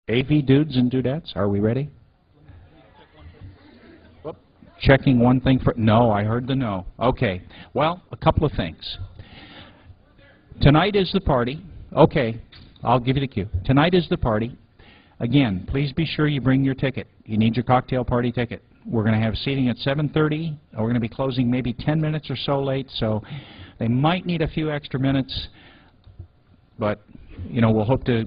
AV dudes and dudettes, are we ready? Whoop. Checking one thing for... No, I heard the no. Okay. Well, a couple of things. Tonight is the party. Okay, I'll give you the cue. Tonight is the party. Again, please be sure you bring your ticket. You need your cocktail party ticket. We're going to have seating at 7:30. We're going to be closing maybe 10 minutes or so late, so they might need a few extra minutes, but, you know, we'll hope to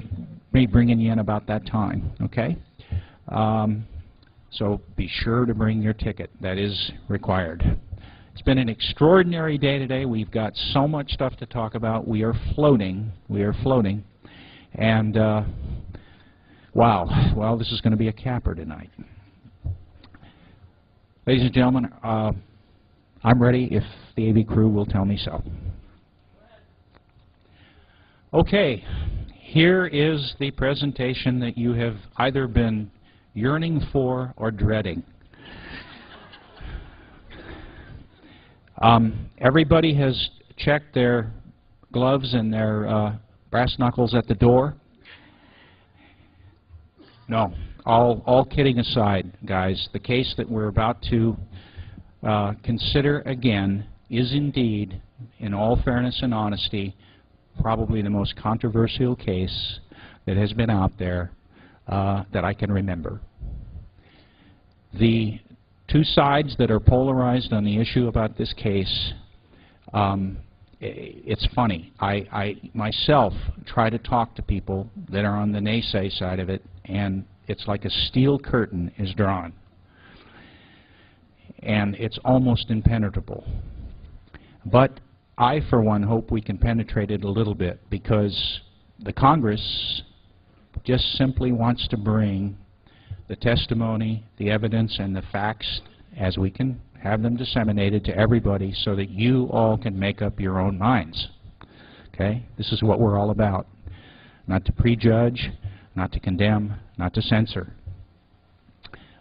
be bringing you in about that time, okay? So be sure to bring your ticket. That is required. It's been an extraordinary day today. We've got so much stuff to talk about. We are floating. We are floating. And, wow. Well, this is going to be a capper tonight. Ladies and gentlemen, I'm ready if the AV crew will tell me so. Okay. Here is the presentation that you have either been yearning for or dreading. Everybody has checked their gloves and their brass knuckles at the door? No. All kidding aside, guys, the case that we're about to consider again is indeed, in all fairness and honesty, probably the most controversial case that has been out there that I can remember. The two sides that are polarized on the issue about this case, it's funny. I myself try to talk to people that are on the naysay side of it, and it's like a steel curtain is drawn. And it's almost impenetrable. But I, for one, hope we can penetrate it a little bit, because the Congress just simply wants to bring the testimony, the evidence, and the facts as we can have them disseminated to everybody so that you all can make up your own minds. Okay? This is what we're all about. Not to prejudge, not to condemn, not to censor.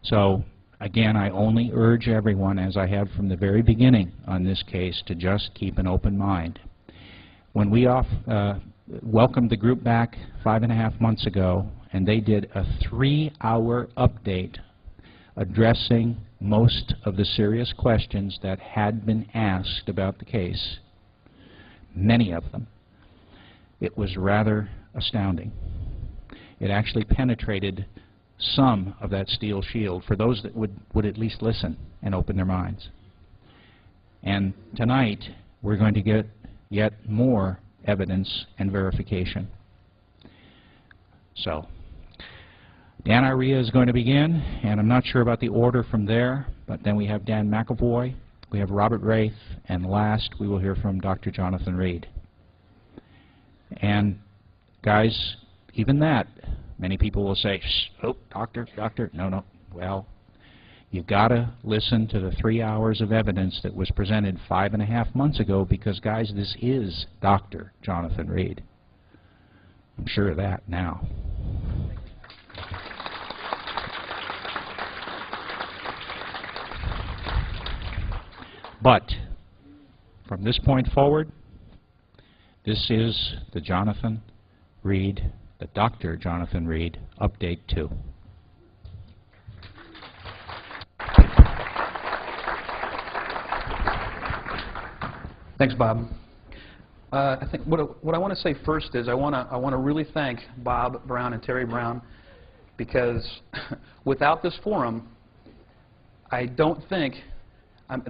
So, again, I only urge everyone, as I have from the very beginning on this case, to just keep an open mind. When we welcomed the group back 5.5 months ago, and they did a 3-hour update addressing most of the serious questions that had been asked about the case, many of them, it was rather astounding. It actually penetrated some of that steel shield for those that would at least listen and open their minds. And tonight, we're going to get yet more evidence and verification. So, Dan Irea is going to begin, and I'm not sure about the order from there, but then we have Dan McEvoy, we have Robert Raith, and last we will hear from Dr. Jonathan Reed. And guys, even that, many people will say, shh, oh, doctor, no. Well, you've got to listen to the 3 hours of evidence that was presented 5.5 months ago, because, guys, this is Dr. Jonathan Reed. I'm sure of that now. But from this point forward, this is the Jonathan Reed, the Dr. Jonathan Reed Update 2. Thanks, Bob. I think what I want to say first is I want to really thank Bob Brown and Terry Brown, because without this forum, I don't think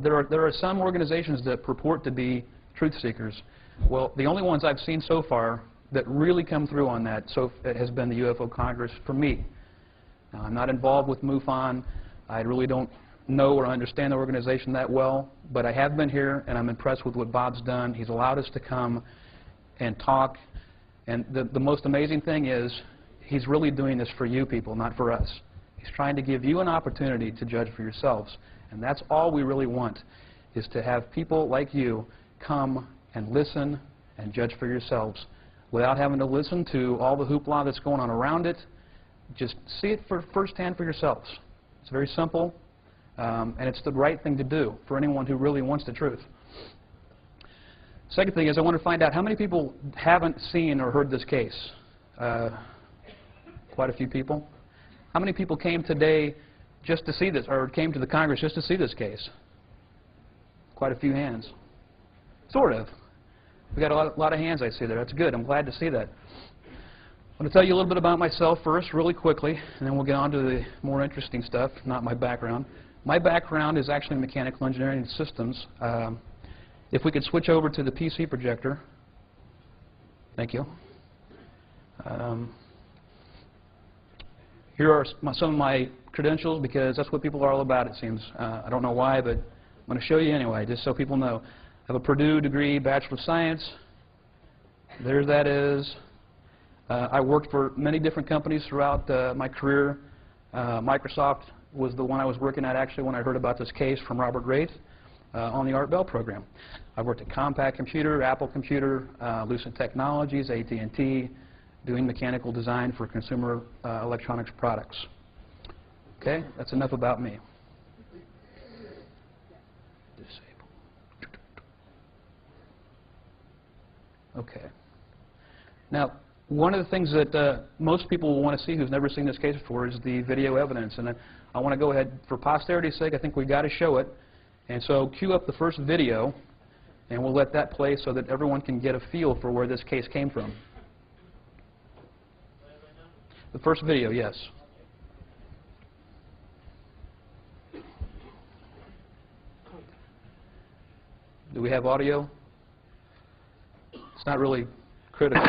there are some organizations that purport to be truth seekers. Well, the only ones I've seen so far that really come through on that has been the UFO Congress for me. Now, I'm not involved with MUFON. I really don't know or understand the organization that well, but I have been here, and I'm impressed with what Bob's done. He's allowed us to come and talk, and the most amazing thing is he's really doing this for you people, not for us. He's trying to give you an opportunity to judge for yourselves, and that's all we really want, is to have people like you come and listen and judge for yourselves without having to listen to all the hoopla that's going on around it. Just see it firsthand for yourselves. It's very simple, and it's the right thing to do for anyone who really wants the truth. Second thing is I want to find out how many people haven't seen or heard this case. Quite a few people. How many people came today just to see this, or came to the Congress just to see this case? Quite a few hands. Sort of. We got a lot of hands I see there. That's good. I'm glad to see that. I'm going to tell you a little bit about myself first, really quickly, and then we'll get on to the more interesting stuff, not my background. My background is actually mechanical engineering and systems. If we could switch over to the PC projector. Thank you. Here are some of my credentials, because that's what people are all about, it seems. I don't know why, but I'm going to show you anyway, just so people know. I have a Purdue degree, Bachelor of Science. There that is. I worked for many different companies throughout my career. Microsoft was the one I was working at actually when I heard about this case from Robert Raith on the Art Bell program. I've worked at Compaq Computer, Apple Computer, Lucent Technologies, AT&T, doing mechanical design for consumer electronics products. Okay, that's enough about me. Okay. Now, one of the things that most people will want to see who's never seen this case before is the video evidence. And I want to go ahead, for posterity's sake, I think we've got to show it. And so cue up the first video, and we'll let that play so that everyone can get a feel for where this case came from. The first video, yes. Do we have audio? It's not really critical.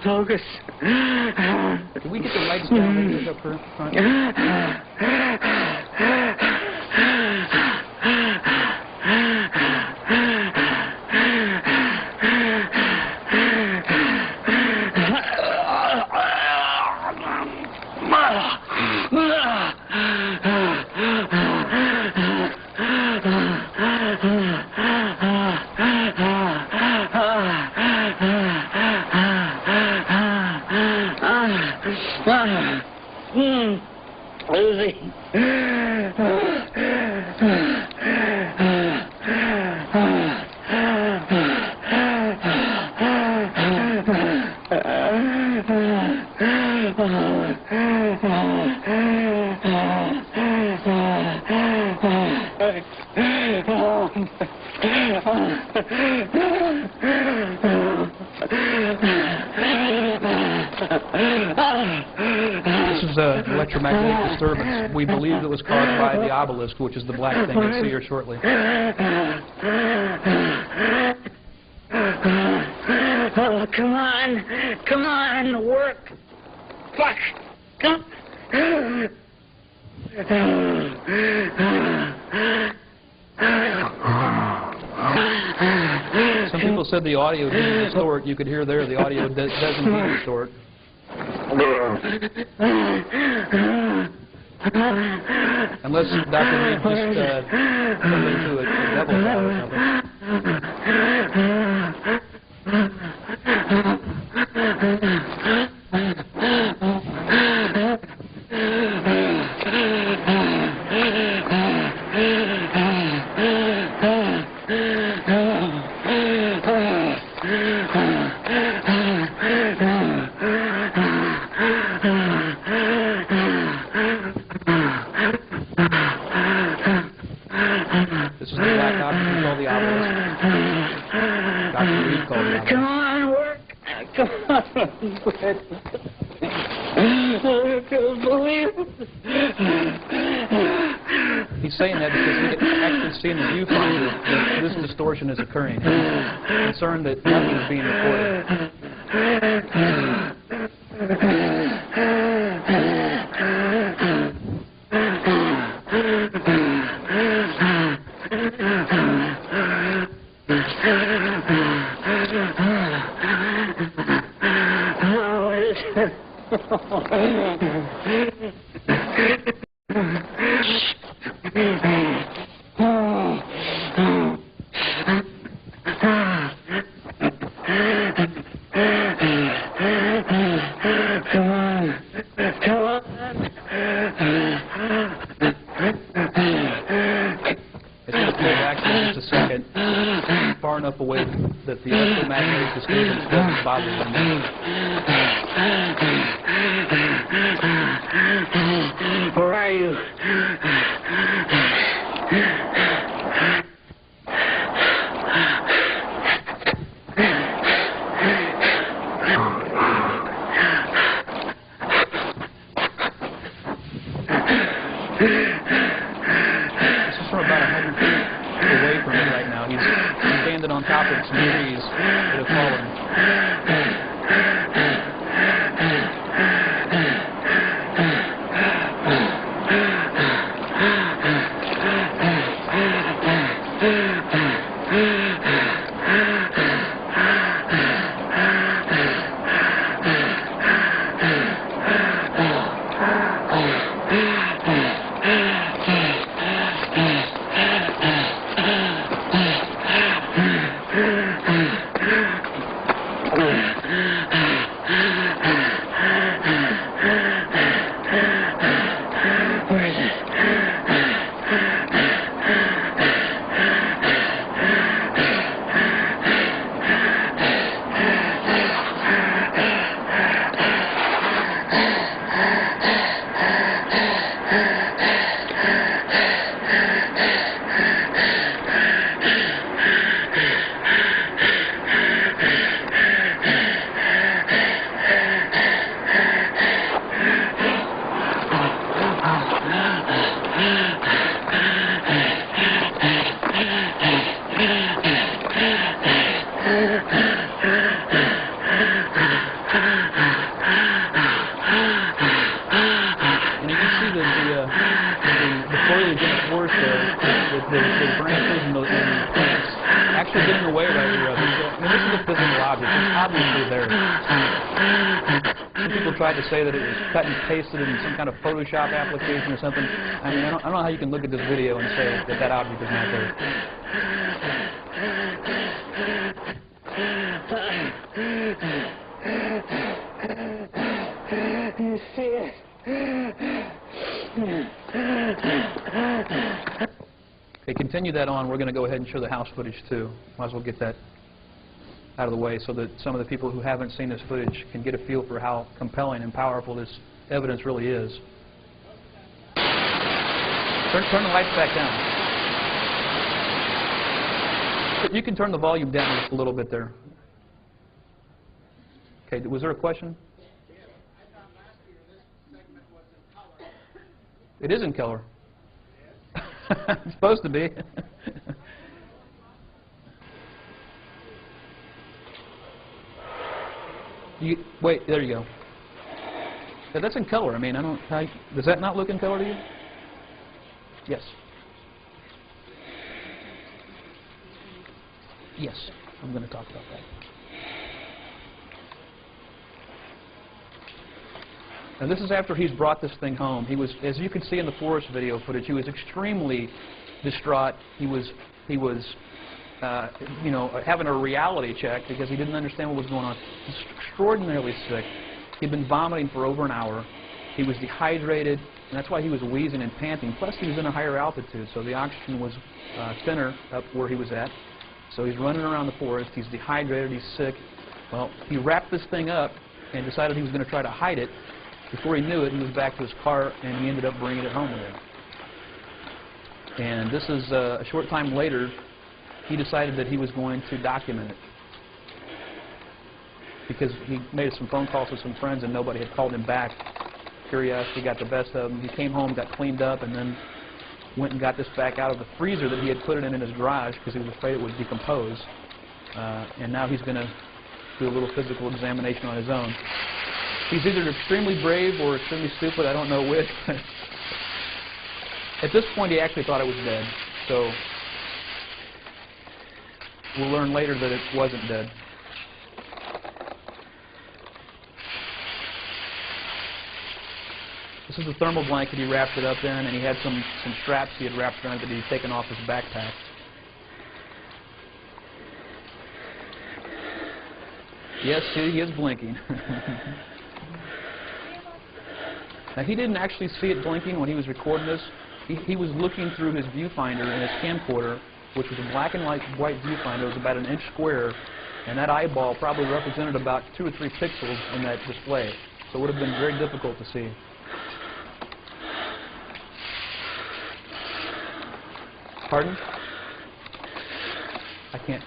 Focus. Can we get the lights down up front? Losing. This is an electromagnetic disturbance. We believe it was caused by the obelisk, which is the black thing you'll see here shortly. Oh, come on. Come on, work. Fuck. Come. Some people said the audio didn't distort. You could hear there the audio doesn't indeed distort. Unless Dr. Reed just turned into a devil cloud or This is the black object we call the obelisk. Dr. Reed called the obelisk. Come on, work. Come on. I can't believe it. He's saying that because he can actually see in the viewfinder that this distortion is occurring. He's concerned that nothing is being recorded. Come on. Come on. enough away that the electromagnetic disturbance doesn't bother them. Where are you? This is from about 100 feet away from me right now. He's standing on top of some trees that have fallen. Where is it? the branches and the plants actually getting away right here. I mean, this is a physical object. It's obviously there. Some people tried to say that it was cut and pasted in some kind of Photoshop application or something. I mean, I don't know how you can look at this video and say that that object is not there. You see it? Okay, continue that on. We're going to go ahead and show the house footage too. Might as well get that out of the way so that some of the people who haven't seen this footage can get a feel for how compelling and powerful this evidence really is. Turn the lights back down. You can turn the volume down just a little bit there. Okay, was there a question? It is in color. It's supposed to be. Wait, there you go. Yeah, that's in color. I mean, I don't. Does that not look in color to you? Yes. Yes, I'm going to talk about that. Now this is after he's brought this thing home. He was, as you can see in the forest video footage, he was extremely distraught. He was you know, having a reality check because he didn't understand what was going on. He was extraordinarily sick. He'd been vomiting for over an hour. He was dehydrated, and that's why he was wheezing and panting. Plus, he was in a higher altitude, so the oxygen was thinner up where he was at. So he's running around the forest. He's dehydrated. He's sick. Well, he wrapped this thing up and decided he was going to try to hide it. Before he knew it, he was back to his car, and he ended up bringing it home with him. And this is a short time later, he decided that he was going to document it. Because he made some phone calls with some friends, and nobody had called him back. Curiosity got the best of him. He came home, got cleaned up, and then went and got this back out of the freezer that he had put it in his garage because he was afraid it would decompose. And now he's going to do a little physical examination on his own. He's either extremely brave or extremely stupid. I don't know which. At this point, he actually thought it was dead. So we'll learn later that it wasn't dead. This is the thermal blanket he wrapped it up in, and he had some straps he had wrapped around it that he had taken off his backpack. Yes, see, he is blinking. Now, he didn't actually see it blinking when he was recording this. He was looking through his viewfinder and his camcorder which was a black and white viewfinder. It was about an inch square, and that eyeball probably represented about 2 or 3 pixels in that display. So it would have been very difficult to see. Pardon? I can't.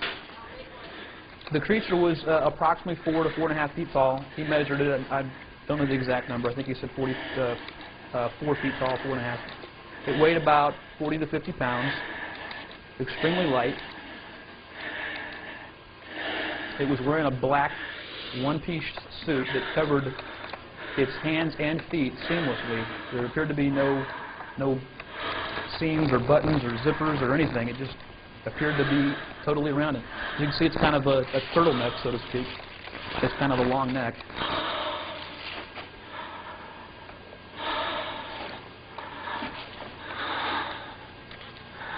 The creature was approximately 4 to 4.5 feet tall. He measured it. I don't know the exact number. I think he said 4 feet tall, 4.5. It weighed about 40 to 50 pounds. Extremely light. It was wearing a black one-piece suit that covered its hands and feet seamlessly. There appeared to be no seams or buttons or zippers or anything. It just appeared to be totally rounded. You can see it's kind of a turtleneck, so to speak. It's kind of a long neck.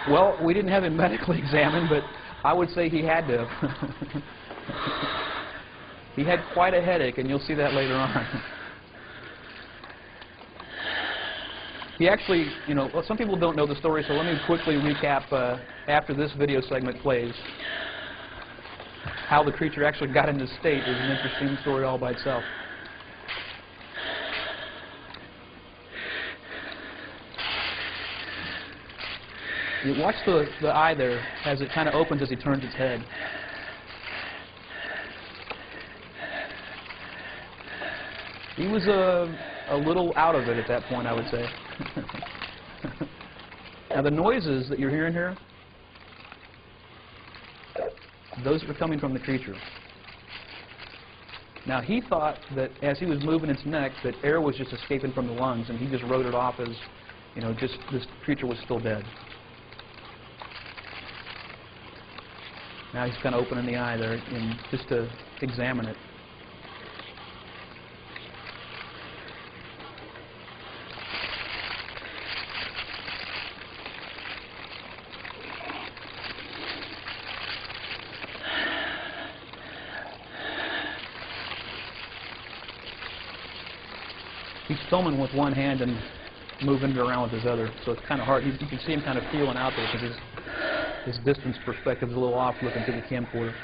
Well, we didn't have him medically examined, but I would say he had to. He had quite a headache, and you'll see that later on. He actually, you know, well, some people don't know the story, so let me quickly recap after this video segment plays. How the creature actually got in this state is an interesting story all by itself. You watch the eye there as it kind of opens as he turns its head. He was a little out of it at that point, I would say. Now the noises that you're hearing here, those are coming from the creature. Now he thought that as he was moving its neck that air was just escaping from the lungs, and he just wrote it off as, you know, just this creature was still dead. Now he's kind of opening the eye there just to examine it. He's filming with one hand and moving it around with his other, so it's kind of hard. You can see him kind of feeling out there because his distance perspective is a little off looking through the camcorder.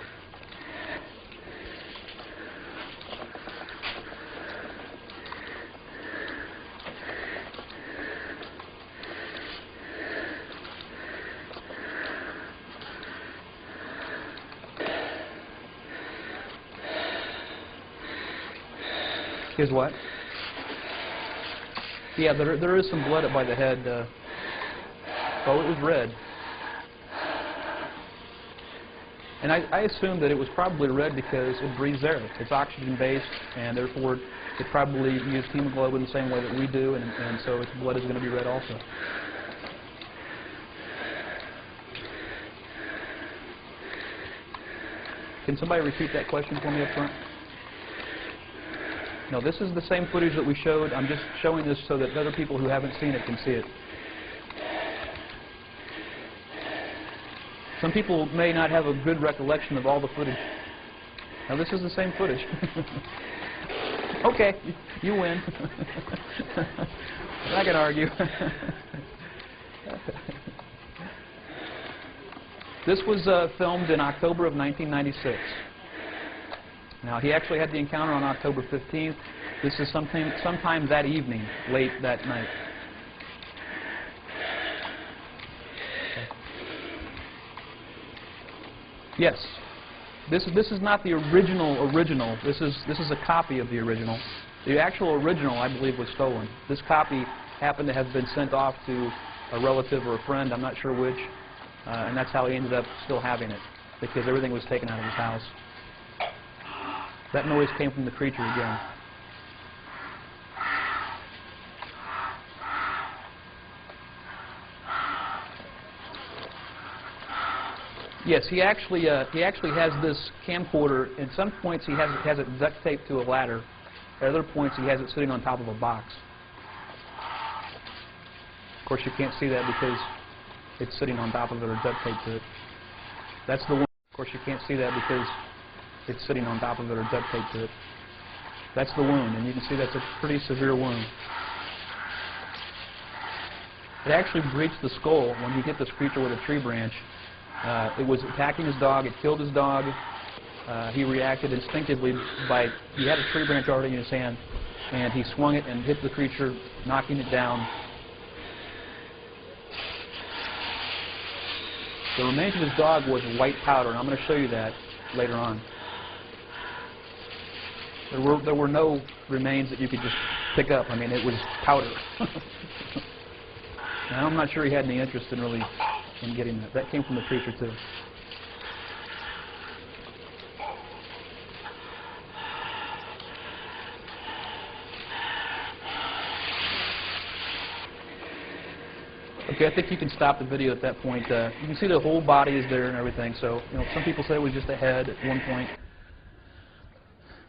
His what? Yeah, there is some blood up by the head. Oh, it was red. And I assumed that it was probably red because it breathes air. It's oxygen-based, and therefore it probably used hemoglobin the same way that we do, and so its blood is going to be red also. Can somebody repeat that question for me up front? No, this is the same footage that we showed. I'm just showing this so that other people who haven't seen it can see it. Some people may not have a good recollection of all the footage. Now, this is the same footage. Okay, you win. I can argue. This was filmed in October of 1996. Now, he actually had the encounter on October 15th. This is sometime that evening, late that night. Yes. This is not the original. This is a copy of the original. The actual original, I believe, was stolen. This copy happened to have been sent off to a relative or a friend, I'm not sure which, and that's how he ended up still having it, because everything was taken out of his house. That noise came from the creature again. Yes, he actually has this camcorder. At some points he has it duct taped to a ladder. At other points he has it sitting on top of a box. Of course, you can't see that because it's sitting on top of it or duct taped to it. That's the one. Of course, you can't see that because it's sitting on top of it or duct taped to it. That's the wound, and you can see that's a pretty severe wound. It actually breached the skull when you hit this creature with a tree branch. It was attacking his dog. It killed his dog. He reacted instinctively by, he had a tree branch already in his hand, and he swung it and hit the creature, knocking it down. The remains of his dog was white powder, and I'm going to show you that later on. There were no remains that you could just pick up. I mean, it was powder. And I'm not sure he had any interest in really in getting that. That came from the creature too. Okay, I think you can stop the video at that point. You can see the whole body is there and everything. So, you know, some people say it was just a head at one point.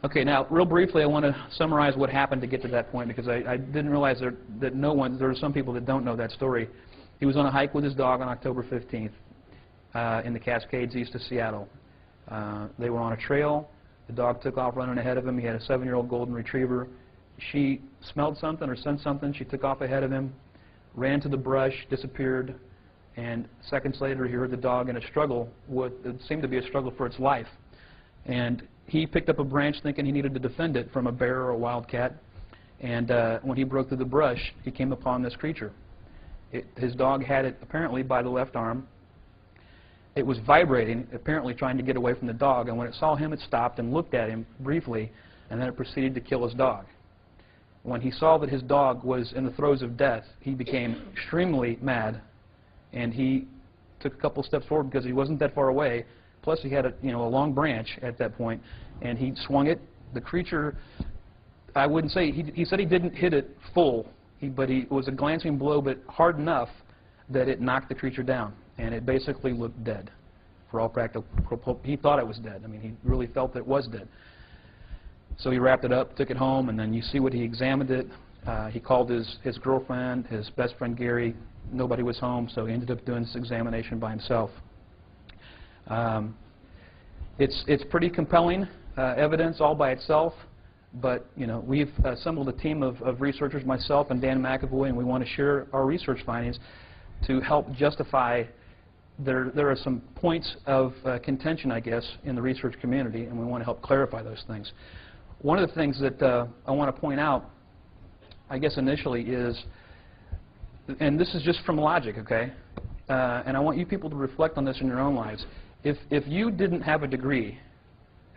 Okay, now, real briefly, I want to summarize what happened to get to that point, because I didn't realize there are some people that don't know that story. He was on a hike with his dog on October 15th in the Cascades east of Seattle. They were on a trail. The dog took off running ahead of him. He had a 7-year-old golden retriever. She smelled something or sensed something. She took off ahead of him, ran to the brush, disappeared, and seconds later he heard the dog in a struggle. It seemed to be a struggle for its life. And he picked up a branch thinking he needed to defend it from a bear or a wildcat. And when he broke through the brush, he came upon this creature. His dog had it apparently by the left arm. It was vibrating, apparently trying to get away from the dog. And when it saw him, it stopped and looked at him briefly, and then it proceeded to kill his dog. When he saw that his dog was in the throes of death, he became extremely mad, and he took a couple steps forward because he wasn't that far away. Plus, he had a long branch at that point, and he swung it. The creature, I wouldn't say, he said he didn't hit it full, but it was a glancing blow, but hard enough that it knocked the creature down, and it basically looked dead. For all practical purposes, he thought it was dead. I mean, he really felt that it was dead. So he wrapped it up, took it home, and then you see what he examined it. He called his girlfriend, his best friend Gary. Nobody was home, so he ended up doing this examination by himself. It's pretty compelling evidence all by itself, but we've assembled a team of researchers, myself and Dan McEvoy, and we want to share our research findings to help justify. There are some points of contention, I guess, in the research community, and we want to help clarify those things. One of the things that I want to point out, I guess initially, is, and this is just from logic, okay? And I want you people to reflect on this in your own lives. If you didn't have a degree,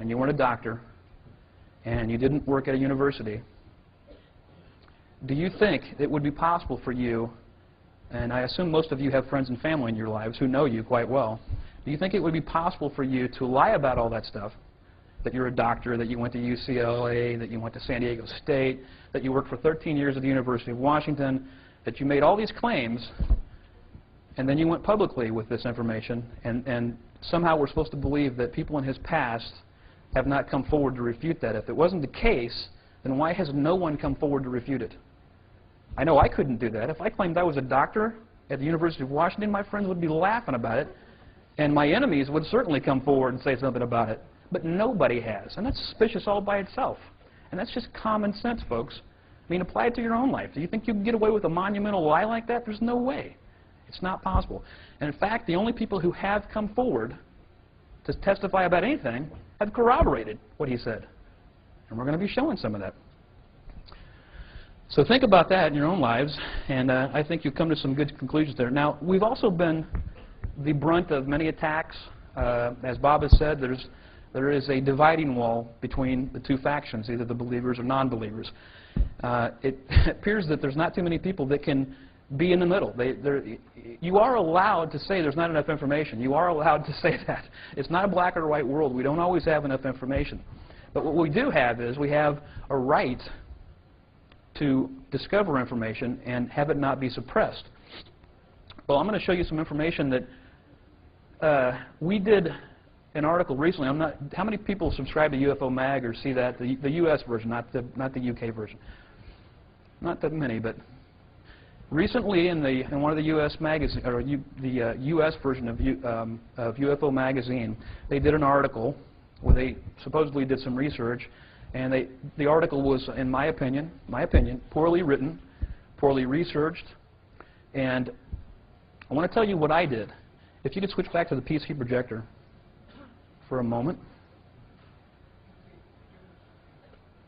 and you weren't a doctor, and you didn't work at a university, do you think it would be possible for you, and I assume most of you have friends and family in your lives who know you quite well, do you think it would be possible for you to lie about all that stuff, that you're a doctor, that you went to UCLA, that you went to San Diego State, that you worked for 13 years at the University of Washington, that you made all these claims, and then you went publicly with this information, and somehow we're supposed to believe that people in his past have not come forward to refute that? If it wasn't the case, then why has no one come forward to refute it? I know I couldn't do that. If I claimed I was a doctor at the University of Washington, my friends would be laughing about it, and my enemies would certainly come forward and say something about it. But nobody has, and that's suspicious all by itself. And that's just common sense, folks. I mean, apply it to your own life. Do you think you can get away with a monumental lie like that? There's no way. It's not possible. And in fact, the only people who have come forward to testify about anything have corroborated what he said. And we're going to be showing some of that. So think about that in your own lives, and I think you'll come to some good conclusions there. Now, we've also been the brunt of many attacks. As Bob has said, there is a dividing wall between the two factions, either the believers or non-believers. It appears that there's not too many people that can be in the middle. You are allowed to say there's not enough information. You are allowed to say that. It's not a black or white world. We don't always have enough information. But what we do have is we have a right to discover information and have it not be suppressed. Well, I'm going to show you some information that we did an article recently. How many people subscribe to UFO Mag or see that, the U.S. version, not the U.K. version? Not that many, but recently in one of the U.S. magazine, or the U.S. version of UFO Magazine, they did an article where they supposedly did some research, and the article was, in my opinion, poorly written, poorly researched, and I want to tell you what I did. If you could switch back to the PC projector for a moment.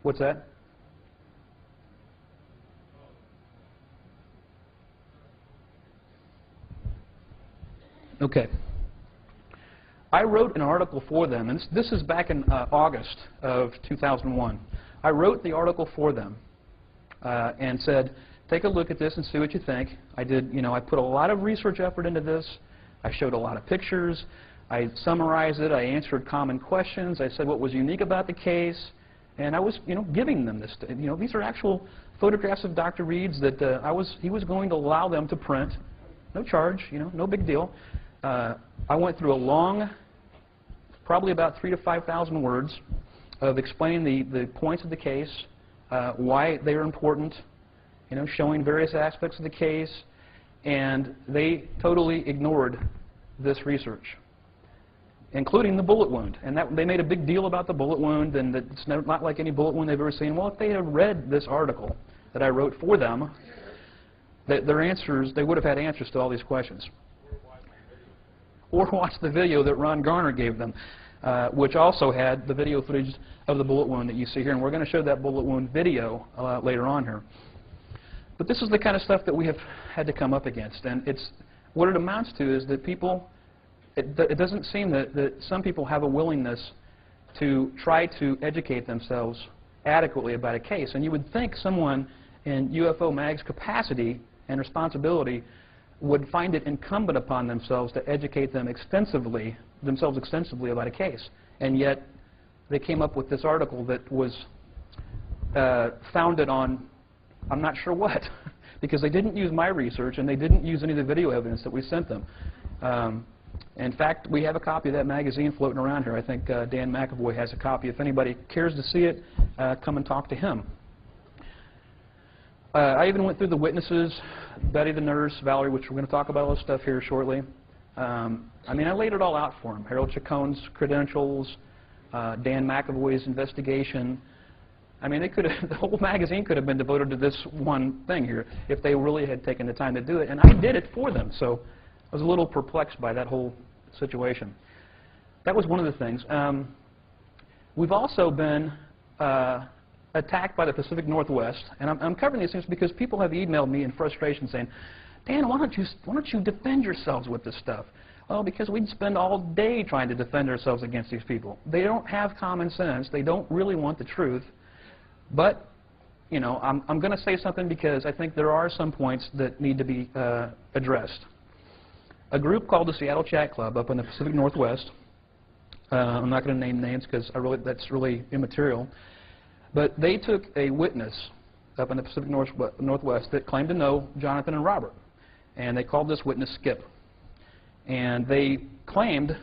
What's that? Okay. I wrote an article for them, and this is back in August of 2001. I wrote the article for them and said, take a look at this and see what you think. I did, I put a lot of research effort into this. I showed a lot of pictures. I summarized it. I answered common questions. I said what was unique about the case, and I was, giving them this. These are actual photographs of Dr. Reed's that he was going to allow them to print, no charge, no big deal. I went through a long, probably about 3,000 to 5,000 words of explaining the points of the case, why they are important, showing various aspects of the case, and they totally ignored this research, including the bullet wound. And they made a big deal about the bullet wound, and that it's not like any bullet wound they've ever seen. Well, if they had read this article that I wrote for them, they would have had answers to all these questions. Or watch the video that Ron Garner gave them, which also had the video footage of the bullet wound that you see here. And we're going to show that bullet wound video later on here. But this is the kind of stuff that we have had to come up against. And what it amounts to is that it doesn't seem that some people have a willingness to try to educate themselves adequately about a case. And you would think someone in UFO Mag's capacity and responsibility would find it incumbent upon themselves to educate themselves extensively about a case. And yet they came up with this article that was founded on I'm not sure what, because they didn't use my research and they didn't use any of the video evidence that we sent them. In fact, we have a copy of that magazine floating around here. I think Dan McEvoy has a copy. If anybody cares to see it, come and talk to him. I even went through the witnesses, Betty the nurse, Valerie, which we're going to talk about all this stuff here shortly. I laid it all out for them. Harold Chacon's credentials, Dan McEvoy's investigation. The whole magazine could have been devoted to this one thing here if they really had taken the time to do it. And I did it for them, so I was a little perplexed by that whole situation. That was one of the things. We've also been attacked by the Pacific Northwest, and I'm covering these things because people have emailed me in frustration saying, Dan, why don't you defend yourselves with this stuff? Well, because we'd spend all day trying to defend ourselves against these people. They don't have common sense. They don't really want the truth. But, I'm going to say something because I think there are some points that need to be addressed. A group called the Seattle Chat Club up in the Pacific Northwest, I'm not going to name names because that's really immaterial, but they took a witness up in the Pacific Northwest that claimed to know Jonathan and Robert, and they called this witness Skip. And they claimed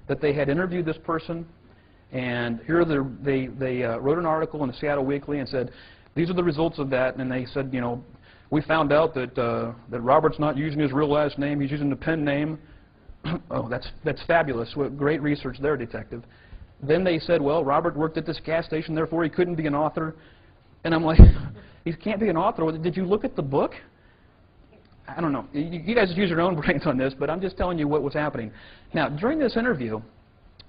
that they had interviewed this person, and here they wrote an article in the Seattle Weekly and said, these are the results of that. And they said, we found out that Robert's not using his real last name, he's using the pen name. Oh, that's fabulous. Great research there, detective. Then they said, well, Robert worked at this gas station, therefore he couldn't be an author. And I'm like, he can't be an author. Did you look at the book? I don't know. You guys use your own brains on this, but I'm just telling you what was happening. Now, during this interview,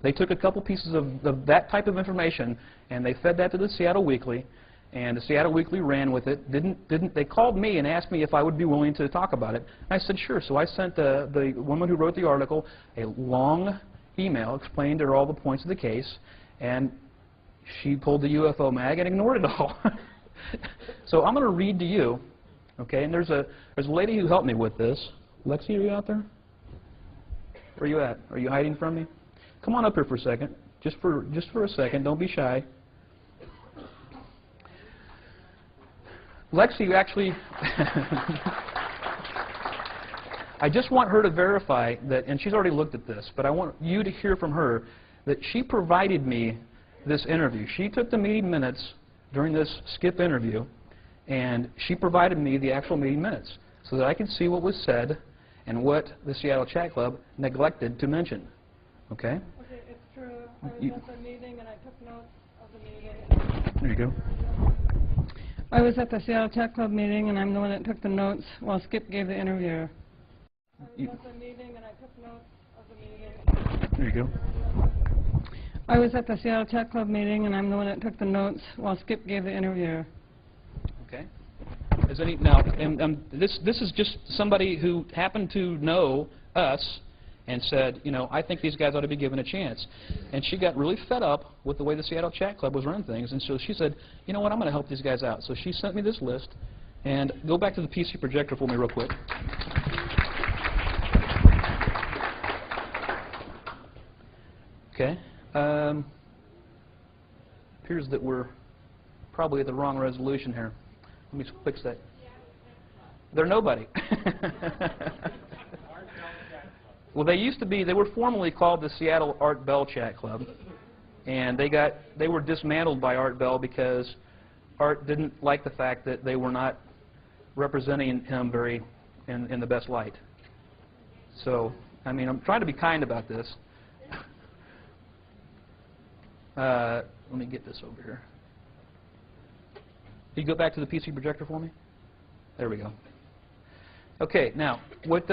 they took a couple pieces of that type of information, and they fed that to the Seattle Weekly, and the Seattle Weekly ran with it. They called me and asked me if I would be willing to talk about it. And I said, sure. So I sent the woman who wrote the article a long email explaining to her all the points of the case, and she pulled the UFO mag and ignored it all. So I'm going to read to you, okay? And there's a lady who helped me with this. Lexi, are you out there? Where are you at? Are you hiding from me? Come on up here for a second, just for a second. Don't be shy. Lexi, actually, I just want her to verify that, and she's already looked at this, but I want you to hear from her that she provided me this interview. She took the meeting minutes during this Skip interview, and she provided me the actual meeting minutes so that I could see what was said and what the Seattle Chat Club neglected to mention. Okay? Okay, it's true. I was at the meeting and I took notes of the meeting. There you go. I was at the Seattle Chat Club meeting and I'm the one that took the notes while Skip gave the interview. I was at the meeting and I took notes of There you go. I was at the Seattle Chat Club meeting, and I'm the one that took the notes while Skip gave the interview. Okay. Is any now? This is just somebody who happened to know us and said, you know, I think these guys ought to be given a chance. And she got really fed up with the way the Seattle Chat Club was running things, and so she said, you know what, I'm going to help these guys out. So she sent me this list. And go back to the PC projector for me real quick. Okay. Appears that we're probably at the wrong resolution here. Let me fix that. They're nobody. Well, they used to be, they were formerly called the Seattle Art Bell Chat Club. And they were dismantled by Art Bell because Art didn't like the fact that they were not representing him very in the best light. So, I mean, I'm trying to be kind about this. Let me get this over here. Can you go back to the PC projector for me? There we go. Okay, now, what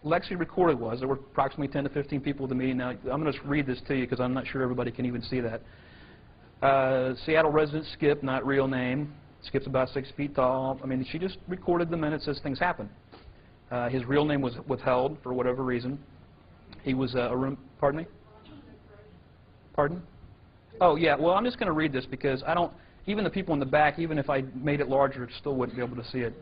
Lexi recorded was, there were approximately 10 to 15 people at the meeting. Now, I'm going to just read this to you because I'm not sure everybody can even see that. Seattle resident Skip, not real name. Skip's about 6 feet tall. I mean, she just recorded the minutes as things happen. His real name was withheld for whatever reason. He was pardon me? Pardon? Oh, yeah. Well, I'm just going to read this because I don't, even the people in the back, even if I made it larger, still wouldn't be able to see it.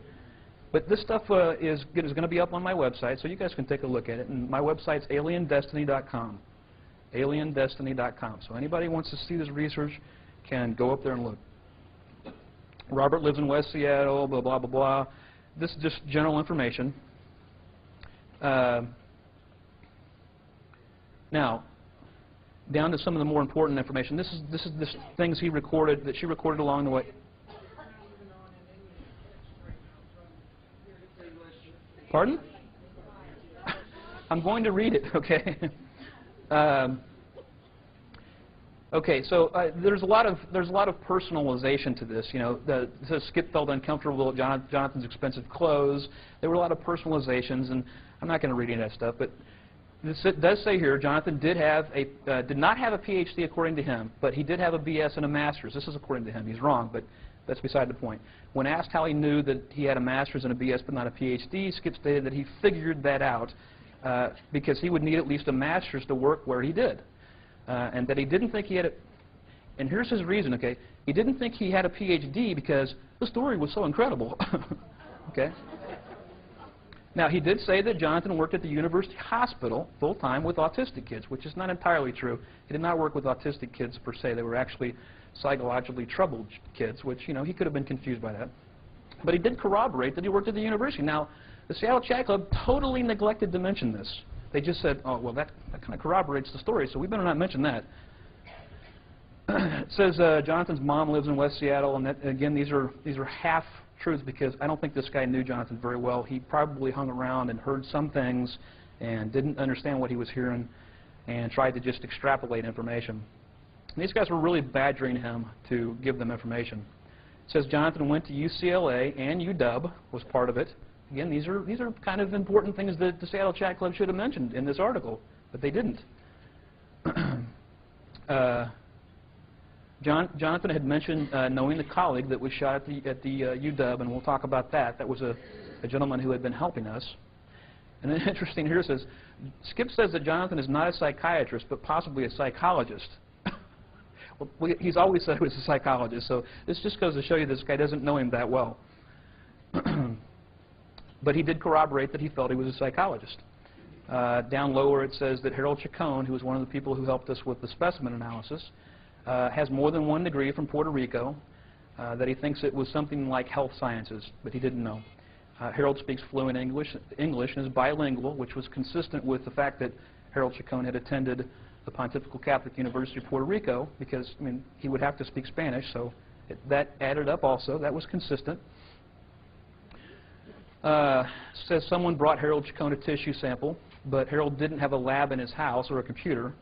But this stuff is going to be up on my website, so you guys can take a look at it. And my website's aliendestiny.com. aliendestiny.com. So anybody who wants to see this research can go up there and look. Robert lives in West Seattle, blah, blah, blah, blah. This is just general information. Now, down to some of the more important information. This is things he recorded, that she recorded along the way. Pardon? I'm going to read it, okay? Okay, so there's a lot of personalization to this. You know, Skip felt uncomfortable with Jonathan's expensive clothes. There were a lot of personalizations, and I'm not going to read any of that stuff. But it does say here, Jonathan did not have a PhD according to him, but he did have a BS and a master's. This is according to him. He's wrong, but that's beside the point. When asked how he knew that he had a master's and a BS but not a PhD, Skip stated that he figured that out because he would need at least a master's to work where he did. And that he didn't think he had a, and here's his reason, okay? He didn't think he had a PhD because the story was so incredible, okay? Now, he did say that Jonathan worked at the university hospital full-time with autistic kids, which is not entirely true. He did not work with autistic kids per se. They were actually psychologically troubled kids, which, you know, he could have been confused by that. But he did corroborate that he worked at the university. Now, the Seattle Chat Club totally neglected to mention this. They just said, oh, well, that kind of corroborates the story, so we better not mention that. It says Jonathan's mom lives in West Seattle, and that, again, these are half-truths because I don't think this guy knew Jonathan very well. He probably hung around and heard some things and didn't understand what he was hearing and tried to just extrapolate information. And these guys were really badgering him to give them information. It says Jonathan went to UCLA and UW, was part of it. Again, these are kind of important things that the Seattle Chat Club should have mentioned in this article, but they didn't. Jonathan had mentioned knowing the colleague that was shot at the UW, and we'll talk about that. That was a gentleman who had been helping us. And then interesting here says, Skip says that Jonathan is not a psychiatrist, but possibly a psychologist. Well, he's always said he was a psychologist, so this just goes to show you this guy doesn't know him that well. But he did corroborate that he felt he was a psychologist. Down lower it says that Harold Chacon, who was one of the people who helped us with the specimen analysis, has more than one degree from Puerto Rico, that he thinks it was something like health sciences, but he didn't know. Harold speaks fluent English and is bilingual, which was consistent with the fact that Harold Chacon had attended the Pontifical Catholic University of Puerto Rico, because, I mean, he would have to speak Spanish, so that added up also. That was consistent. Says someone brought Harold Chacon a tissue sample, but Harold didn't have a lab in his house or a computer.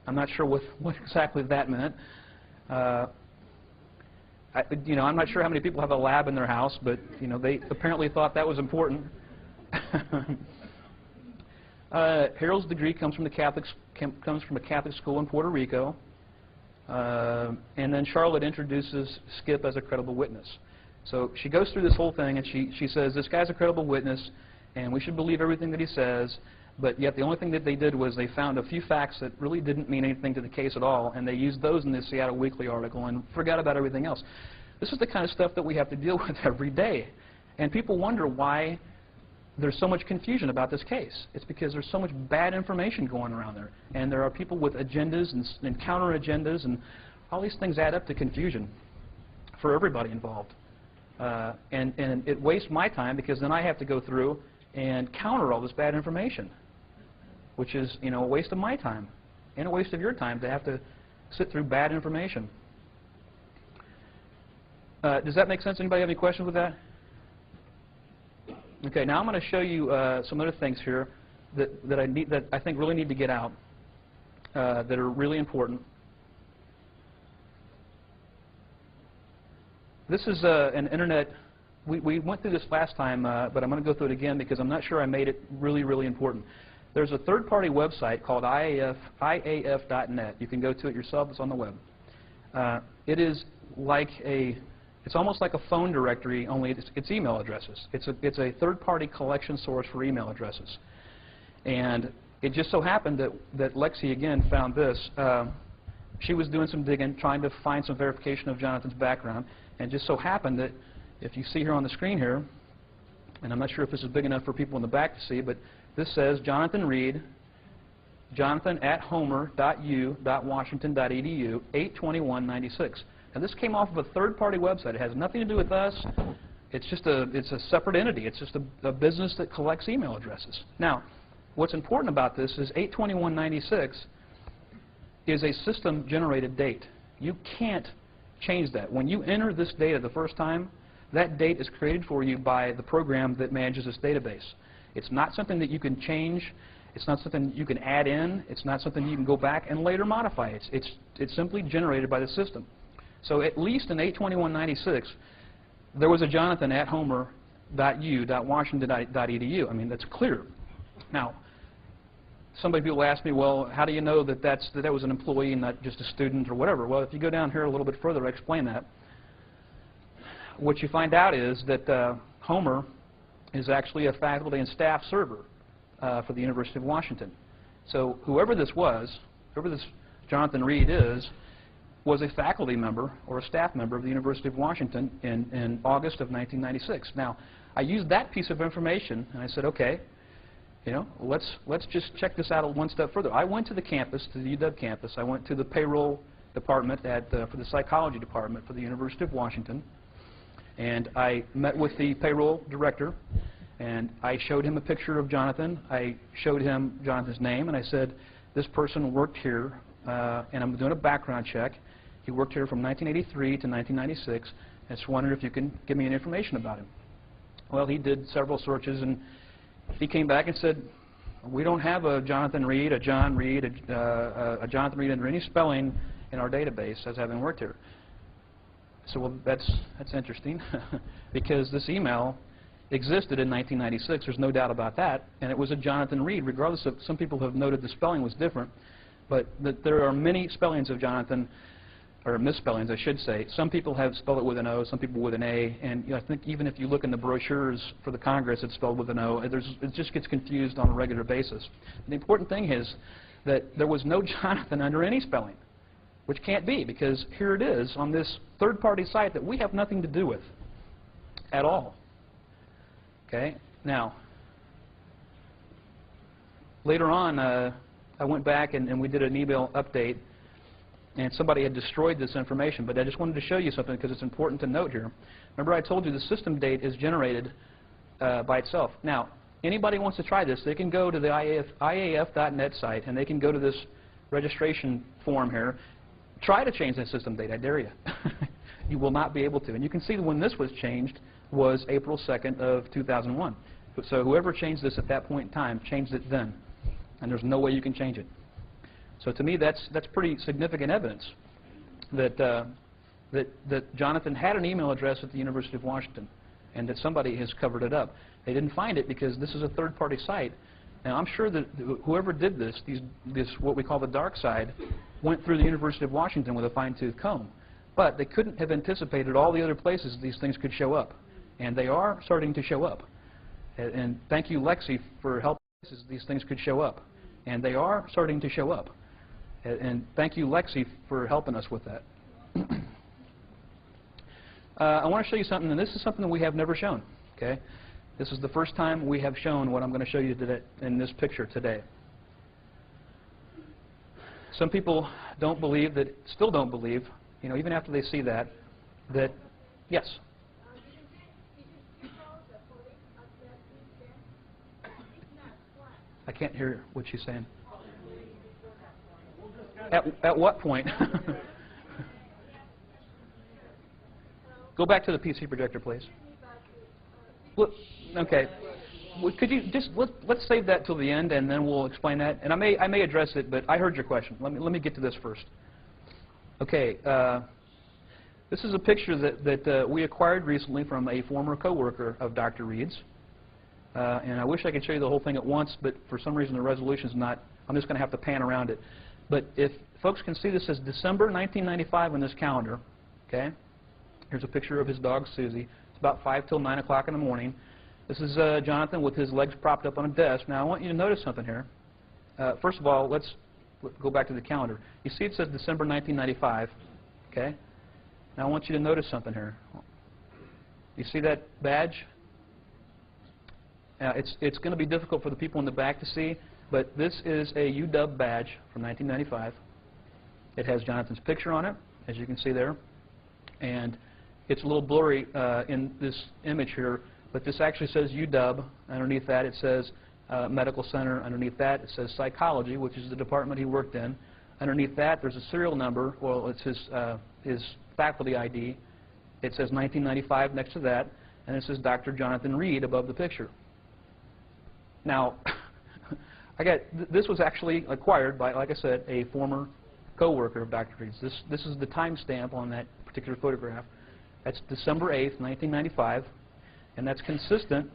I'm not sure what exactly that meant. You know, I'm not sure how many people have a lab in their house, but you know, they apparently thought that was important. Harold's degree comes from a Catholic school in Puerto Rico. And then Charlotte introduces Skip as a credible witness. So she goes through this whole thing, and she says, this guy's a credible witness, and we should believe everything that he says, but yet the only thing that they did was they found a few facts that really didn't mean anything to the case at all, and they used those in the Seattle Weekly article and forgot about everything else. This is the kind of stuff that we have to deal with every day. And people wonder why there's so much confusion about this case. It's because there's so much bad information going around there. And there are people with agendas and counter agendas, and all these things add up to confusion for everybody involved. And it wastes my time, because then I have to go through and counter all this bad information, which is, you know, a waste of my time and a waste of your time to have to sit through bad information. Does that make sense? Anybody have any questions with that? Okay, now I'm going to show you some other things here that I think really need to get out, that are really important. This is an internet. We went through this last time, but I'm going to go through it again because I'm not sure I made it really, really important. There's a third-party website called IAF.net. You can go to it yourself. It's on the web. It is like it's almost like a phone directory, only it's email addresses. It's a third-party collection source for email addresses. And it just so happened that Lexi, again, found this. She was doing some digging, trying to find some verification of Jonathan's background, and just so happened that if you see here on the screen here, and I'm not sure if this is big enough for people in the back to see, but this says Jonathan Reed, jonathan@homer.u.washington.edu, 8/21/96. Now this came off of a third-party website. It has nothing to do with us. It's just it's a separate entity. It's just a business that collects email addresses. Now, what's important about this is 8/21/96 is a system-generated date. You can't change that. When you enter this data the first time, that date is created for you by the program that manages this database. It's not something that you can change. It's not something you can add in. It's not something you can go back and later modify. It's simply generated by the system. So at least in 8/21/96, there was a Jonathan at homer.u.washington.edu. I mean, that's clear. Now, people ask me, well, how do you know that that was an employee and not just a student or whatever? Well, if you go down here a little bit further, I explain that. What you find out is that Homer is actually a faculty and staff server for the University of Washington. So whoever this Jonathan Reed is, was a faculty member or a staff member of the University of Washington in August of 1996. Now, I used that piece of information, and I said, okay, you know, let's just check this out one step further. I went to the campus, to the UW campus. I went to the payroll department for the psychology department for the University of Washington, and I met with the payroll director, and I showed him a picture of Jonathan. I showed him Jonathan's name, and I said, this person worked here, and I'm doing a background check. He worked here from 1983 to 1996. I just wondered if you can give me any information about him. Well, he did several searches, and he came back and said, we don't have a Jonathan Reed, a John Reed, a Jonathan Reed under any spelling in our database as having worked here. So, well, that's interesting because this email existed in 1996. There's no doubt about that, and it was a Jonathan Reed. Regardless of, some people have noted the spelling was different, but there are many spellings of Jonathan, or misspellings, I should say. Some people have spelled it with an O, some people with an A, and you know, I think even if you look in the brochures for the Congress, it's spelled with an O. It just gets confused on a regular basis. The important thing is that there was no Jonathan under any spelling, which can't be, because here it is on this third-party site that we have nothing to do with at all. Okay? Now, later on, I went back and we did an email update, and somebody had destroyed this information, but I just wanted to show you something because it's important to note here. Remember I told you the system date is generated by itself. Now, anybody wants to try this, they can go to the IAF.net site, and they can go to this registration form here. Try to change the system date, I dare you. You will not be able to. And you can see that when this was changed was April 2nd of 2001. So whoever changed this at that point in time changed it then, and there's no way you can change it. So to me, that's pretty significant evidence that that Jonathan had an email address at the University of Washington, and that somebody has covered it up. They didn't find it because this is a third-party site, Now, I'm sure that whoever did this, this what we call the dark side, went through the University of Washington with a fine-tooth comb. But they couldn't have anticipated all the other places these things could show up. And they are starting to show up. And thank you, Lexi, for helping these things could show up. And they are starting to show up. And thank you, Lexi, for helping us with that. I want to show you something, and this is something that we have never shown. Okay? This is the first time we have shown what I'm going to show you today, in this picture today. Some people don't believe that, still don't believe, you know, even after they see that, yes? I can't hear what she's saying. At what point? Go back to the PC projector, please. Look, okay. Well, could you just let's save that till the end, and then we'll explain that. And I may address it, but I heard your question. Let me get to this first. Okay. This is a picture that we acquired recently from a former coworker of Dr. Reed's. And I wish I could show you the whole thing at once, but for some reason the resolution's not. I'm just going to have to pan around it. But if folks can see, this says December 1995 on this calendar. Okay. Here's a picture of his dog, Susie. It's about 5 till 9 o'clock in the morning. This is Jonathan with his legs propped up on a desk. Now, I want you to notice something here. First of all, let's go back to the calendar. You see it says December 1995. Okay? Now, I want you to notice something here. You see that badge? It's going to be difficult for the people in the back to see, but this is a UW badge from 1995. It has Jonathan's picture on it, as you can see there. And it's a little blurry in this image here, but this actually says UW. Underneath that, it says Medical Center. Underneath that, it says Psychology, which is the department he worked in. Underneath that, there's a serial number. Well, it's his faculty ID. It says 1995 next to that, and it says Dr. Jonathan Reed above the picture. Now, this was actually acquired by, like I said, a former co-worker of Dr. Reed's. This is the timestamp on that particular photograph. That's December 8th, 1995, and that's consistent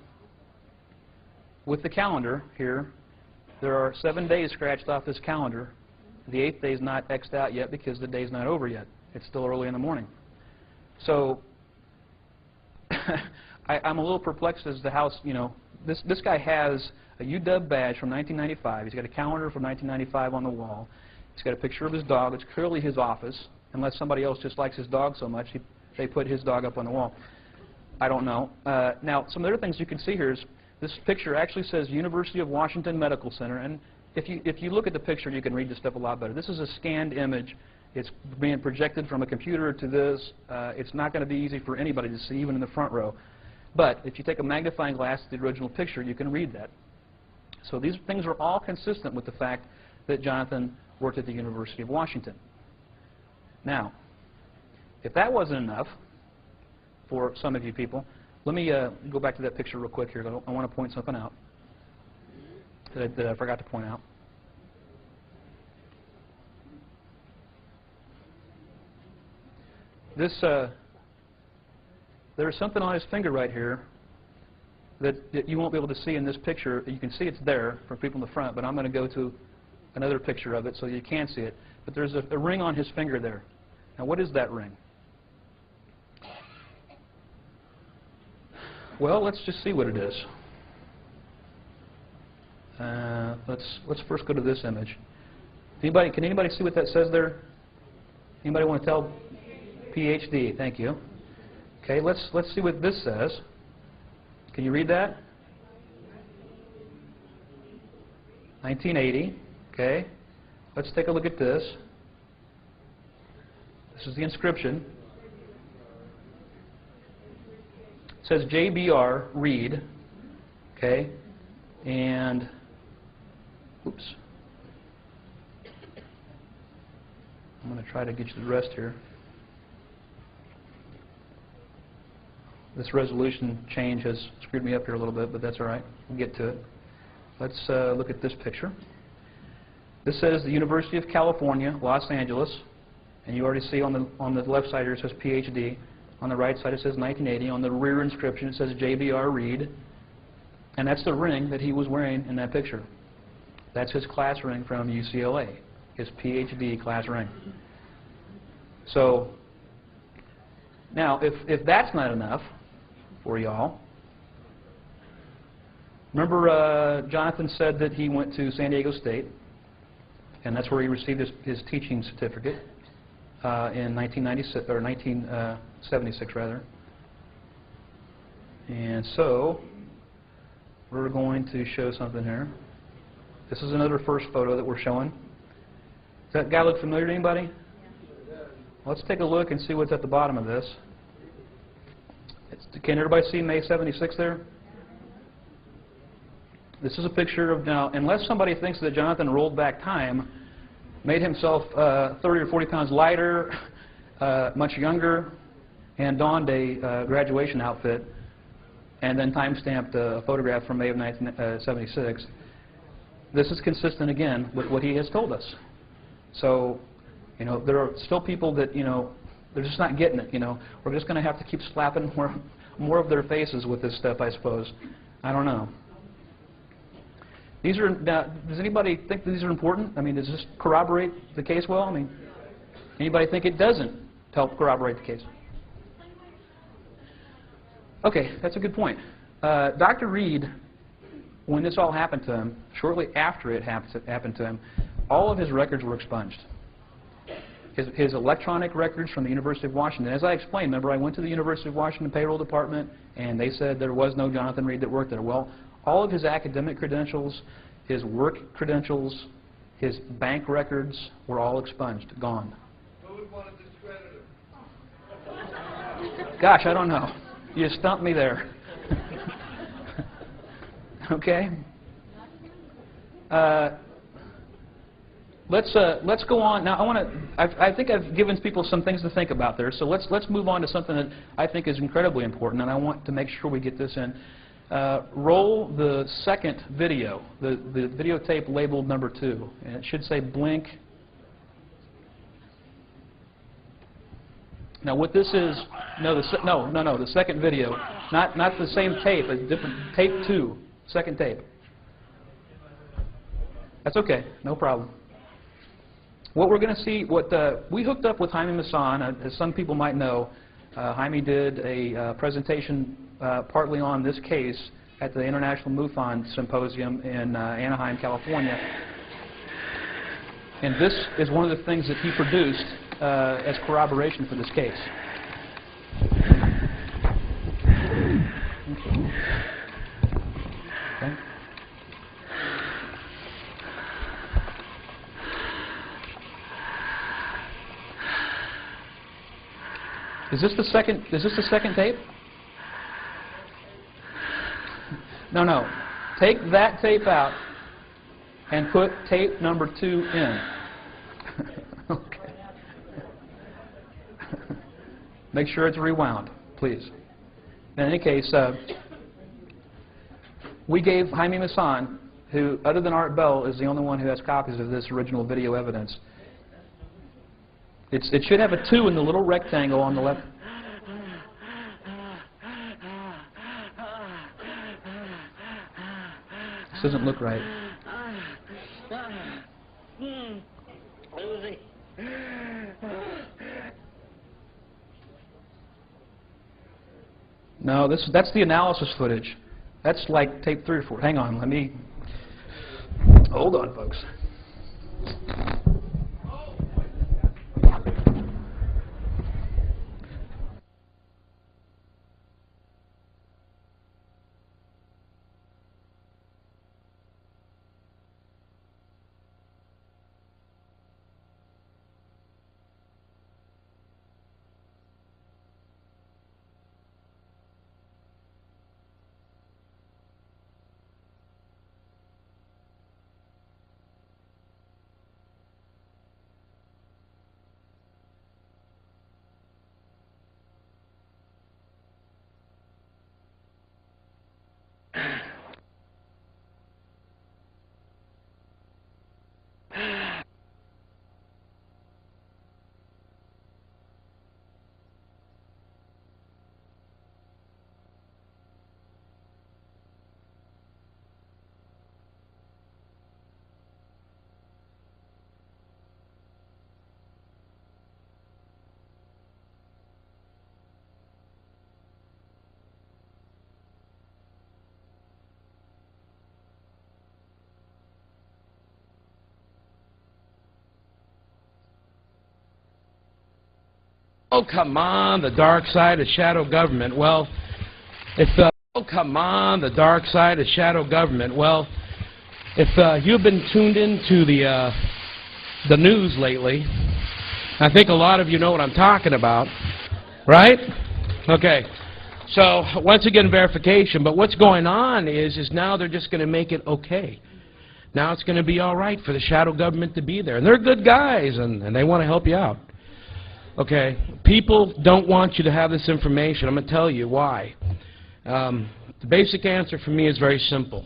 with the calendar here. There are 7 days scratched off this calendar. The 8th day is not X'd out yet because the day's not over yet. It's still early in the morning. So I'm a little perplexed as to how, you know, this guy has a UW badge from 1995. He's got a calendar from 1995 on the wall. He's got a picture of his dog. It's clearly his office, unless somebody else just likes his dog so much they put his dog up on the wall. I don't know. Now, some other things you can see here is this picture actually says University of Washington Medical Center, and if you look at the picture, you can read this stuff a lot better. This is a scanned image. It's being projected from a computer to this. It's not going to be easy for anybody to see, even in the front row. But if you take a magnifying glass to the original picture, you can read that. So these things are all consistent with the fact that Jonathan worked at the University of Washington. Now, if that wasn't enough for some of you people, let me go back to that picture real quick here. I want to point something out that I forgot to point out. There's something on his finger right here that you won't be able to see in this picture. You can see it's there for people in the front, but I'm going to go to another picture of it so you can see it. But there's a ring on his finger there. Now, what is that ring? Well, let's just see what it is. Let's first go to this image. Can anybody see what that says there? Anybody want to tell? PhD. Thank you. Okay, let's see what this says. Can you read that? 1980. Okay. Let's take a look at this. This is the inscription. It says JBR Reed. Okay. And oops. I'm going to try to get you the rest here. This resolution change has screwed me up here a little bit, but that's all right. We'll get to it. Let's look at this picture. This says the University of California, Los Angeles, and you already see on the left side here it says PhD. On the right side it says 1980. On the rear inscription it says JBR Reed, and that's the ring that he was wearing in that picture. That's his class ring from UCLA, his PhD class ring. So now, if that's not enough for y'all, remember Jonathan said that he went to San Diego State, and that's where he received his teaching certificate in 1996 or 1976 rather. And so we're going to show something here. This is another first photo that we're showing. Does that guy look familiar to anybody? Let's take a look and see what's at the bottom of this. Can everybody see May 76 there? This is a picture of now, unless somebody thinks that Jonathan rolled back time, made himself 30 or 40 pounds lighter, much younger, and donned a graduation outfit, and then time-stamped a photograph from May of 1976. This is consistent, again, with what he has told us. So, you know, there are still people that, you know, they're just not getting it, you know. We're just going to have to keep slapping more of their faces with this stuff, I suppose. I don't know. These are, does anybody think that these are important? I mean, does this corroborate the case well? I mean, anybody think it doesn't help corroborate the case? Okay, that's a good point. Dr. Reed, when this all happened to him, shortly after it happened to him, all of his records were expunged. His electronic records from the University of Washington. As I explained, remember, I went to the University of Washington payroll department, and they said there was no Jonathan Reed that worked there. Well, all of his academic credentials, his work credentials, his bank records were all expunged, gone. Who would want to discredit him? Gosh, I don't know. You stumped me there. Okay. Let's go on now. I think I've given people some things to think about there. So let's move on to something that I think is incredibly important, and I want to make sure we get this in. Roll the second video, the videotape labeled number 2, and it should say blink. Now what this is, no, the second video, not the same tape, a different tape 2, second tape. That's okay, no problem. What we're going to see, we hooked up with Jaime Maussan, as some people might know. Jaime did a presentation partly on this case at the International MUFON Symposium in Anaheim, California. And this is one of the things that he produced as corroboration for this case. Okay. Is this the second tape? No. Take that tape out and put tape number 2 in. Okay. Make sure it's rewound, please. In any case, we gave Jaime Maussan, who, other than Art Bell, is the only one who has copies of this original video evidence. It should have a 2 in the little rectangle on the left. This doesn't look right. No, that's the analysis footage. That's like tape 3 or 4. Hang on, let me... Hold on, folks. Oh, come on, the dark side of shadow government. Well, if, oh, come on, the dark side of shadow government. Well, if you've been tuned into the news lately, I think a lot of you know what I'm talking about, right? Okay. So, once again, verification. But what's going on is now they're just going to make it okay. Now it's going to be all right for the shadow government to be there. And they're good guys, and they want to help you out. Okay, people don't want you to have this information. I'm going to tell you why. The basic answer for me is very simple.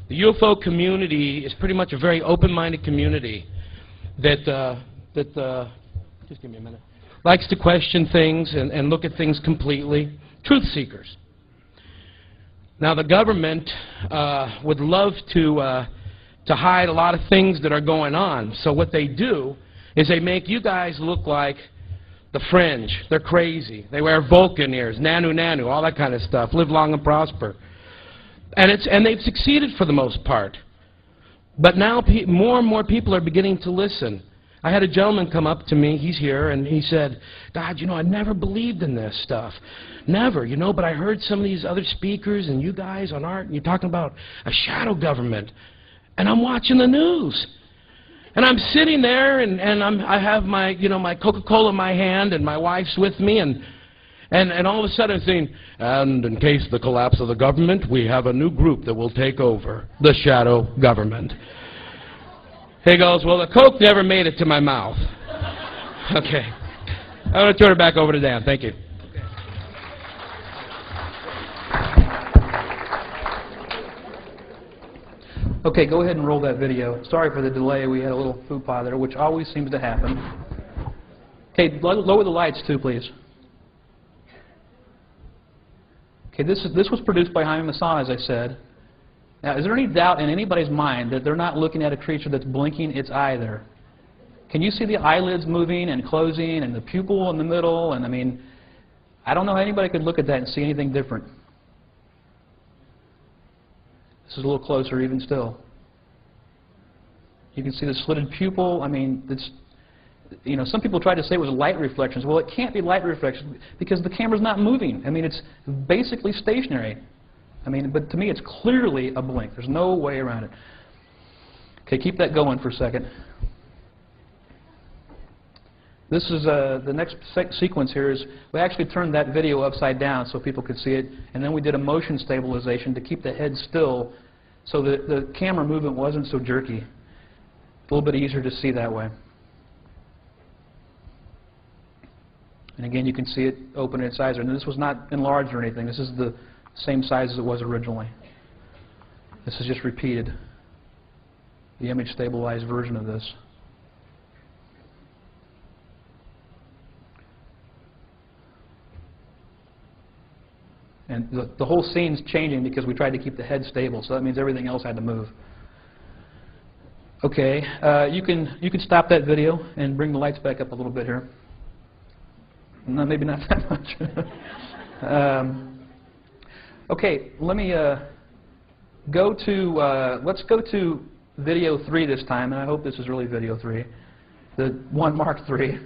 The UFO community is pretty much a very open-minded community that, just give me a minute, likes to question things and look at things completely. Truth seekers. Now, the government would love to hide a lot of things that are going on. So what they do is they make you guys look like the fringe. They're crazy. They wear Vulcan ears, nanu nanu, all that kind of stuff. Live long and prosper. And they've succeeded for the most part. But now more and more people are beginning to listen. I had a gentleman come up to me, he's here, and he said, God, you know, I never believed in this stuff. Never, you know, but I heard some of these other speakers and you guys on art, and you're talking about a shadow government. And I'm watching the news. And I'm sitting there, and I have my, you know, my Coca-Cola in my hand, and my wife's with me, and all of a sudden I'm saying, and in case of the collapse of the government, we have a new group that will take over, the shadow government. He goes, well, the Coke never made it to my mouth. Okay. I'm going to turn it back over to Dan. Thank you. Okay, go ahead and roll that video. Sorry for the delay. We had a little faux there, which always seems to happen. Okay, lower the lights too, please. Okay, this was produced by Jaime Maussan, as I said. Now, is there any doubt in anybody's mind that they're not looking at a creature that's blinking its eye there? Can you see the eyelids moving and closing and the pupil in the middle? And I mean, I don't know how anybody could look at that and see anything different. This is a little closer even still. You can see the slitted pupil. I mean, it's, you know, some people try to say it was light reflections. Well, it can't be light reflections because the camera's not moving. I mean, it's basically stationary. I mean, but to me, it's clearly a blink. There's no way around it. Okay, keep that going for a second. This is the next sequence here is we actually turned that video upside down so people could see it, and then we did a motion stabilization to keep the head still so that the camera movement wasn't so jerky. A little bit easier to see that way. And again, you can see it open its eyes. And this was not enlarged or anything. This is the same size as it was originally. This is just repeated, the image stabilized version of this. And the whole scene's changing because we tried to keep the head stable, so that means everything else had to move. Okay, you can stop that video and bring the lights back up a little bit here. No, maybe not that much. Okay, let me go to let's go to video 3 this time, and I hope this is really video 3, the one marked 3.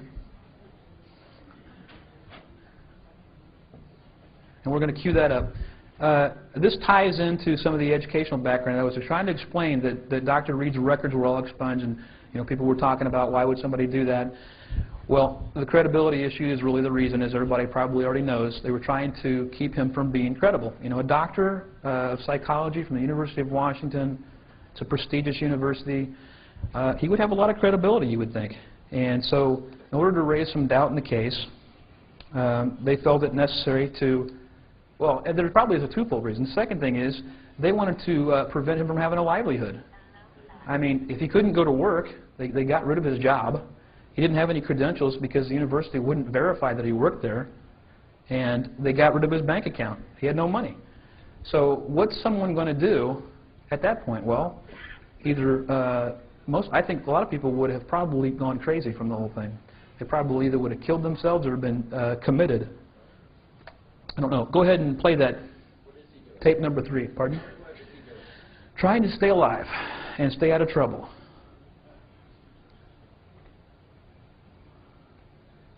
And we're going to cue that up. This ties into some of the educational background. I was trying to explain that Dr. Reed's records were all expunged, and you know, people were talking about why would somebody do that. Well, the credibility issue is really the reason, as everybody probably already knows. They were trying to keep him from being credible. You know, a doctor of psychology from the University of Washington, it's a prestigious university, he would have a lot of credibility, you would think. And so, in order to raise some doubt in the case, they felt it necessary to, well, there probably is a twofold reason. The second thing is they wanted to prevent him from having a livelihood. I mean, if he couldn't go to work, they got rid of his job. He didn't have any credentials because the university wouldn't verify that he worked there, and they got rid of his bank account. He had no money. So what's someone going to do at that point? Well, either I think a lot of people would have probably gone crazy from the whole thing. They probably either would have killed themselves or been committed. I don't know. Go ahead and play that tape number 3. Pardon? Trying to stay alive and stay out of trouble.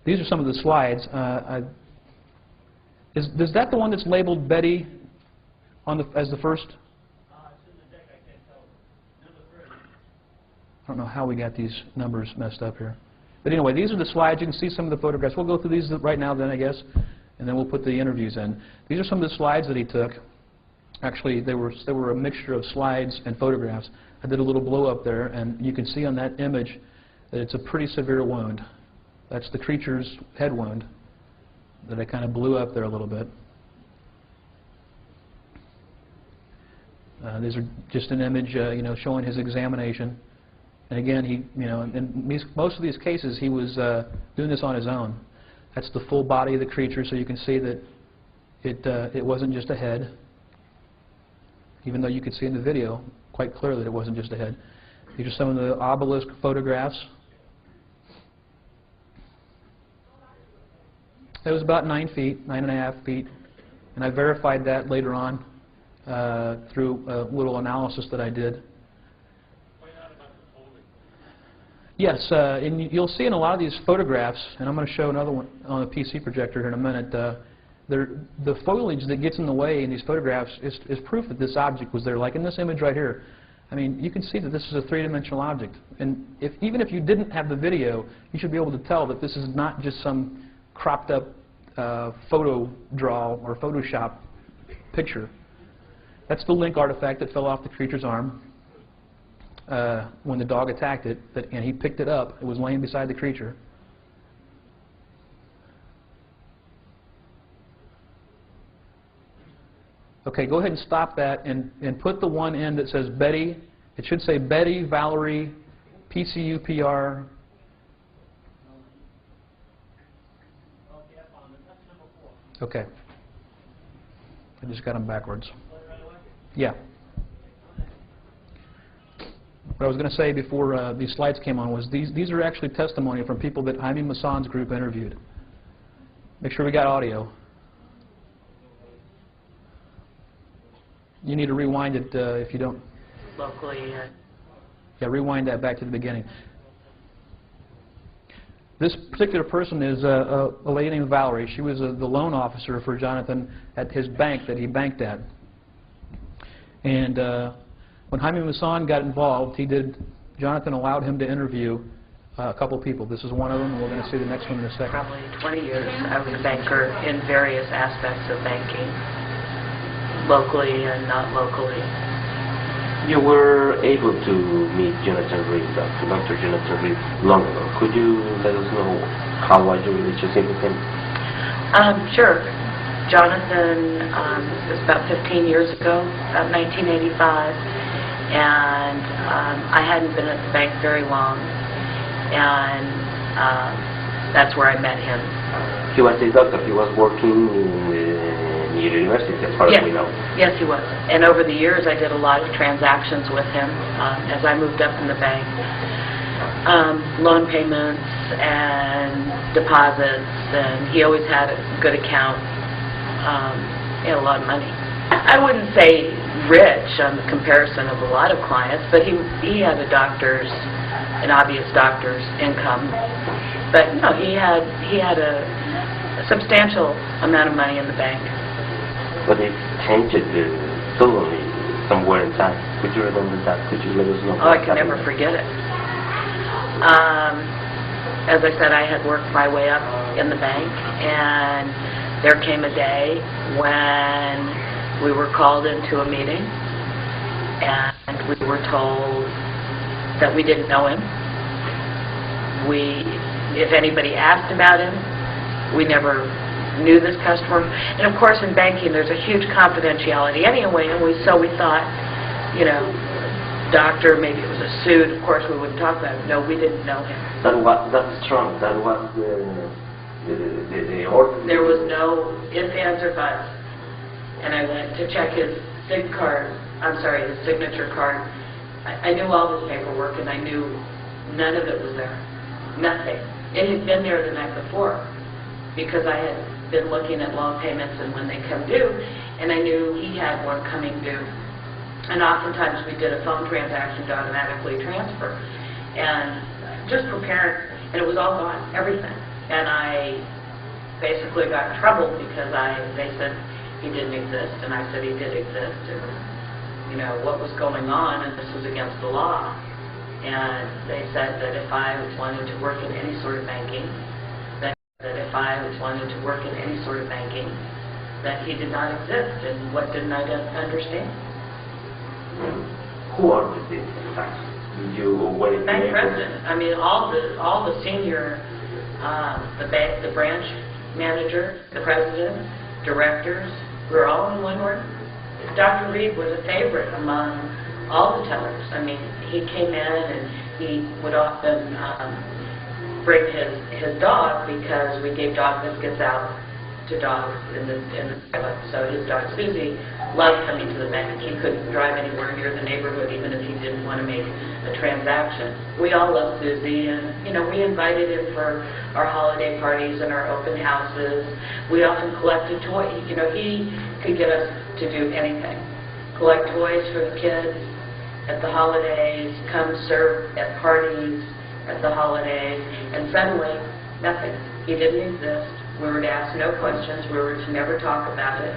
these are some of the slides. Is that the one that's labeled Betty on as the first? I don't know how we got these numbers messed up here. But anyway, these are the slides. You can see some of the photographs. We'll go through these right now then, I guess, and then we'll put the interviews in. These are some of the slides that he took. Actually, they were a mixture of slides and photographs. I did a little blow up there, and you can see on that image that it's a pretty severe wound. That's the creature's head wound that I kind of blew up there a little bit. These are just an image, you know, showing his examination. And again, he, you know, in most of these cases, he was doing this on his own. That's the full body of the creature, so you can see that it wasn't just a head, even though you could see in the video quite clearly that it wasn't just a head. These are some of the obelisk photographs. It was about 9 feet, 9.5 feet, and I verified that later on through a little analysis that I did. Yes, and you'll see in a lot of these photographs, and I'm going to show another one on a PC projector here in a minute, the foliage that gets in the way in these photographs is proof that this object was there. Like in this image right here, I mean, you can see that this is a three-dimensional object. And even if you didn't have the video, you should be able to tell that this is not just some cropped up photo draw or Photoshop picture. That's the link artifact that fell off the creature's arm when the dog attacked it, and he picked it up. It was laying beside the creature. Okay, go ahead and stop that and put the one in that says Betty. It should say Betty, Valerie, PCUPR. Okay. I just got them backwards. Yeah. What I was going to say before these slides came on was these are actually testimony from people that Jaime Maussan's group interviewed. Make sure we got audio. You need to rewind it if you don't. Locally. Yeah, rewind that back to the beginning. This particular person is a lady named Valerie. She was the loan officer for Jonathan at his bank that he banked at. And when Jaime Maussan got involved, Jonathan allowed him to interview a couple people. This is one of them, and we're going to see the next one in a second. Probably 20 years I was a banker in various aspects of banking, locally and not locally. You were able to meet Jonathan Raith, Dr. Jonathan Raith, long ago. Could you let us know how was your relationship with him? Sure. Jonathan was about 15 years ago, about 1985, and I hadn't been at the bank very long, and that's where I met him. He was a doctor. He was working in university, as far as we know. Yes, he was. And over the years, I did a lot of transactions with him as I moved up in the bank. Loan payments and deposits, and he always had a good account. He had a lot of money. I wouldn't say rich on the comparison of a lot of clients, but he had an obvious doctor's income. But no, he had a substantial amount of money in the bank. But it changed suddenly somewhere in time. Could you remember that? Could you let us know? Oh, I can never forget it. As I said, I had worked my way up in the bank, and there came a day when we were called into a meeting, and we were told that we didn't know him. If anybody asked about him, we never knew this customer. And of course, in banking, there's a huge confidentiality anyway, and so we thought, you know, doctor, maybe it was a suit. Of course, we wouldn't talk about it. No, we didn't know him. That's strong. That was the order. There was no ifs, ands, or buts. And I went to check his his signature card. I knew all his paperwork, and I knew none of it was there. Nothing. It had been there the night before, because I had been looking at loan payments and when they come due, and I knew he had one coming due. And oftentimes we did a phone transaction to automatically transfer. And just prepared, and it was all gone, everything. And I basically got in trouble because they said he didn't exist, and I said he did exist, and you know what was going on, and this was against the law. And they said that if I wanted to work in any sort of banking, that if I wanted to work in any sort of banking, that he did not exist. And what didn't I understand? Who are these facts? Did you wait? Bank president. I mean, all the senior, the branch manager, the president, directors, we're all in one room. Dr. Reed was a favorite among all the tellers. I mean, he came in and he would often bring his dog, because we gave dog biscuits out to dogs in the pilot. So his dog Susie loved coming to the bank. He couldn't drive anywhere near the neighborhood, even if he didn't want to make a transaction. We all loved Susie, and you know, we invited him for our holiday parties and our open houses. We often collected toys. You know, he could get us to do anything. Collect toys for the kids at the holidays, come serve at parties at the holidays, and suddenly, nothing. He didn't exist. We were to ask no questions. We were to never talk about it.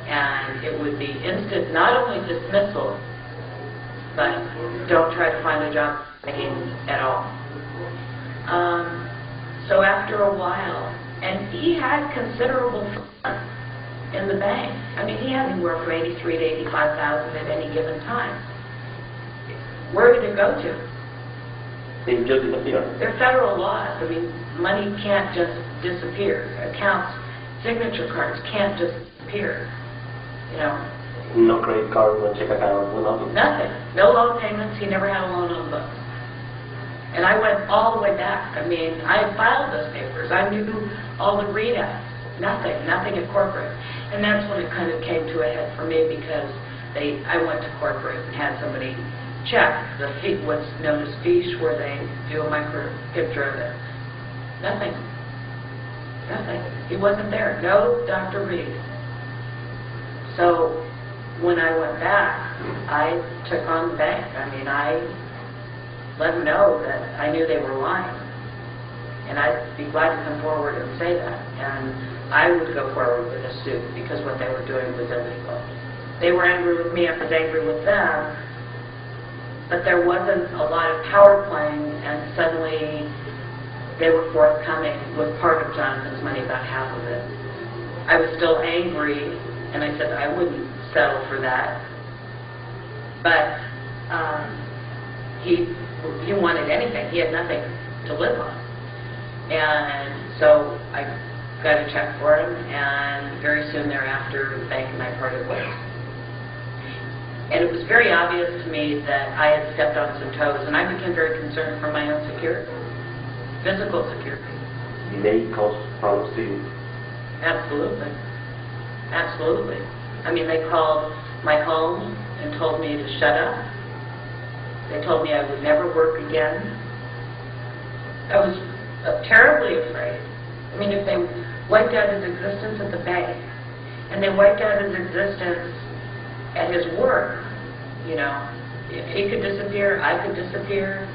And it would be instant, not only dismissal, but don't try to find a job at all. So after a while, and he had considerable fun in the bank. I mean, he had anywhere from $83,000 to $85,000 at any given time. Where did it go to? They just disappear. They're federal laws. I mean, money can't just disappear. Accounts, signature cards can't just disappear. You know. No credit card, no check account, no nothing. Nothing. No loan payments. He never had a loan on the books. And I went all the way back. I mean, I had filed those papers. I knew all the readouts. Nothing at corporate. And that's when it kind of came to a head for me, because I went to corporate and had somebody check the what's known as fiche, where they do a micro picture of it. Nothing. He wasn't there. No Dr. Reed. So when I went back, I took on the bank. I mean, I let them know that I knew they were lying. And I'd be glad to come forward and say that. And I would go forward with a suit, because what they were doing was illegal. They were angry with me, I was angry with them, but there wasn't a lot of power playing, and suddenly they were forthcoming with part of Jonathan's money, about half of it. I was still angry, and I said I wouldn't settle for that. But he wanted anything. He had nothing to live on. And so I got a check for him, and very soon thereafter, the bank and I parted ways. And it was very obvious to me that I had stepped on some toes, and I became very concerned for my own security, physical security. Did they cause problems to you? Absolutely. Absolutely. I mean, they called my home and told me to shut up. They told me I would never work again. I was terribly afraid. I mean, if they wiped out his existence at the bank, and they wiped out his existence at his work, you know, if he could disappear, I could disappear.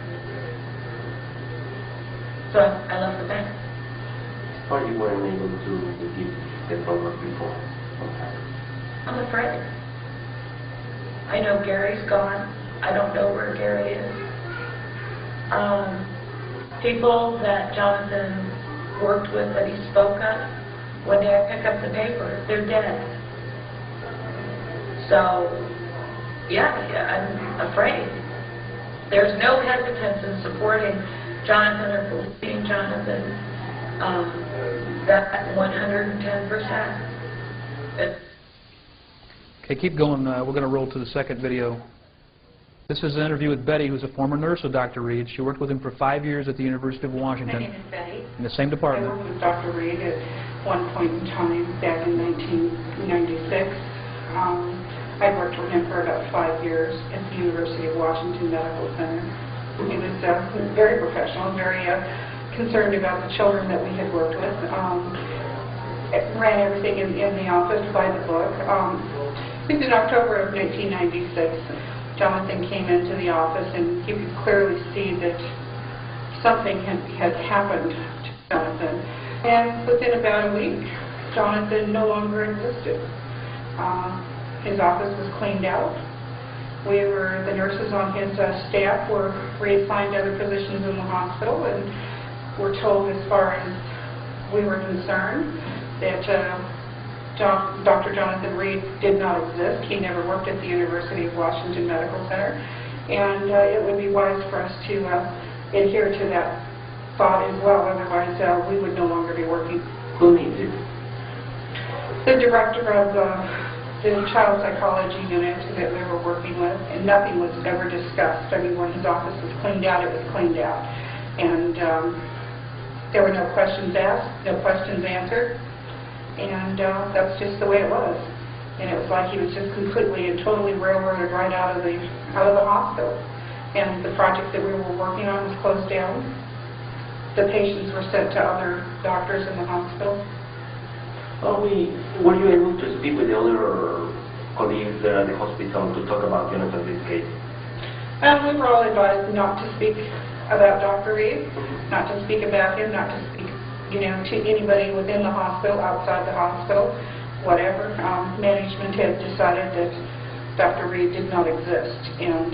So I left the bank. Why you weren't able to give the number before? I'm afraid. I know Gary's gone. I don't know where Gary is. People that Jonathan worked with, that he spoke of, one day I pick up the paper, they're dead. So, yeah, I'm afraid. There's no hesitance in supporting Jonathan or believing Jonathan. That 110%. Okay, keep going. We're going to roll to the second video. This is an interview with Betty, who's a former nurse of Dr. Reed. She worked with him for 5 years at the University of Washington. My name is Betty. In the same department. I worked with Dr. Reed at one point in time back in 1996. I worked with him for about 5 years at the University of Washington Medical Center. He was very professional, very concerned about the children that we had worked with. Ran everything in the office by the book. I think in October of 1996, Jonathan came into the office, and you could clearly see that something had happened to Jonathan. And within about a week, Jonathan no longer existed. His office was cleaned out. The nurses on his staff were reassigned to other positions in the hospital, and were told, as far as we were concerned, that Dr. Jonathan Raith did not exist. He never worked at the University of Washington Medical Center, and it would be wise for us to adhere to that thought as well, otherwise we would no longer be working. Who needs it? The director of the child psychology unit that we were working with, and nothing was ever discussed. I mean, when his office was cleaned out, it was cleaned out. And there were no questions asked, no questions answered, and that's just the way it was. And it was like he was just completely and totally railroaded right out of the hospital. And the project that we were working on was closed down. The patients were sent to other doctors in the hospital. Were you able to speak with the other colleagues there at the hospital to talk about Jonathan Raith's case? We were all advised not to speak about Dr. Raith, not to speak about him, not to speak, to anybody within the hospital, outside the hospital, whatever. Management had decided that Dr. Raith did not exist, and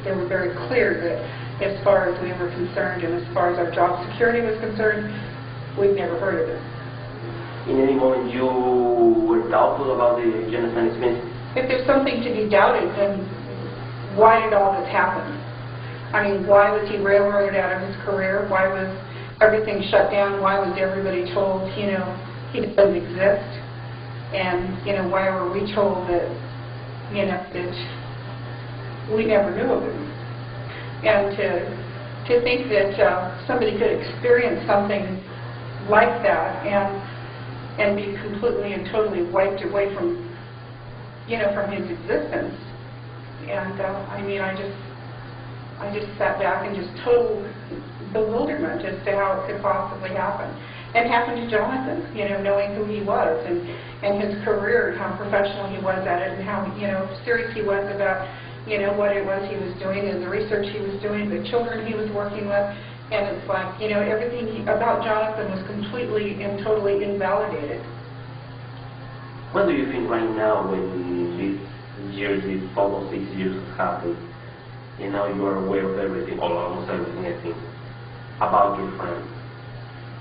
they were very clear that as far as we were concerned and as far as our job security was concerned, we'd never heard of it. In any moment you were doubtful about the Jonathan experience? If there's something to be doubted, then why did all this happen? I mean, why was he railroaded out of his career? Why was everything shut down? Why was everybody told, he doesn't exist? And, why were we told that, that we never knew of him? And to think that somebody could experience something like that and be completely and totally wiped away from, from his existence. And I just sat back in just total bewilderment as to how it could possibly happen. And happened to Jonathan, knowing who he was and his career and how professional he was at it and how, serious he was about, what it was he was doing and the research he was doing, the children he was working with. And it's like, everything about Jonathan was completely and totally invalidated. What do you think right now when these almost 6 years have happened, and now you are aware of everything, or almost everything, I think, about your friend?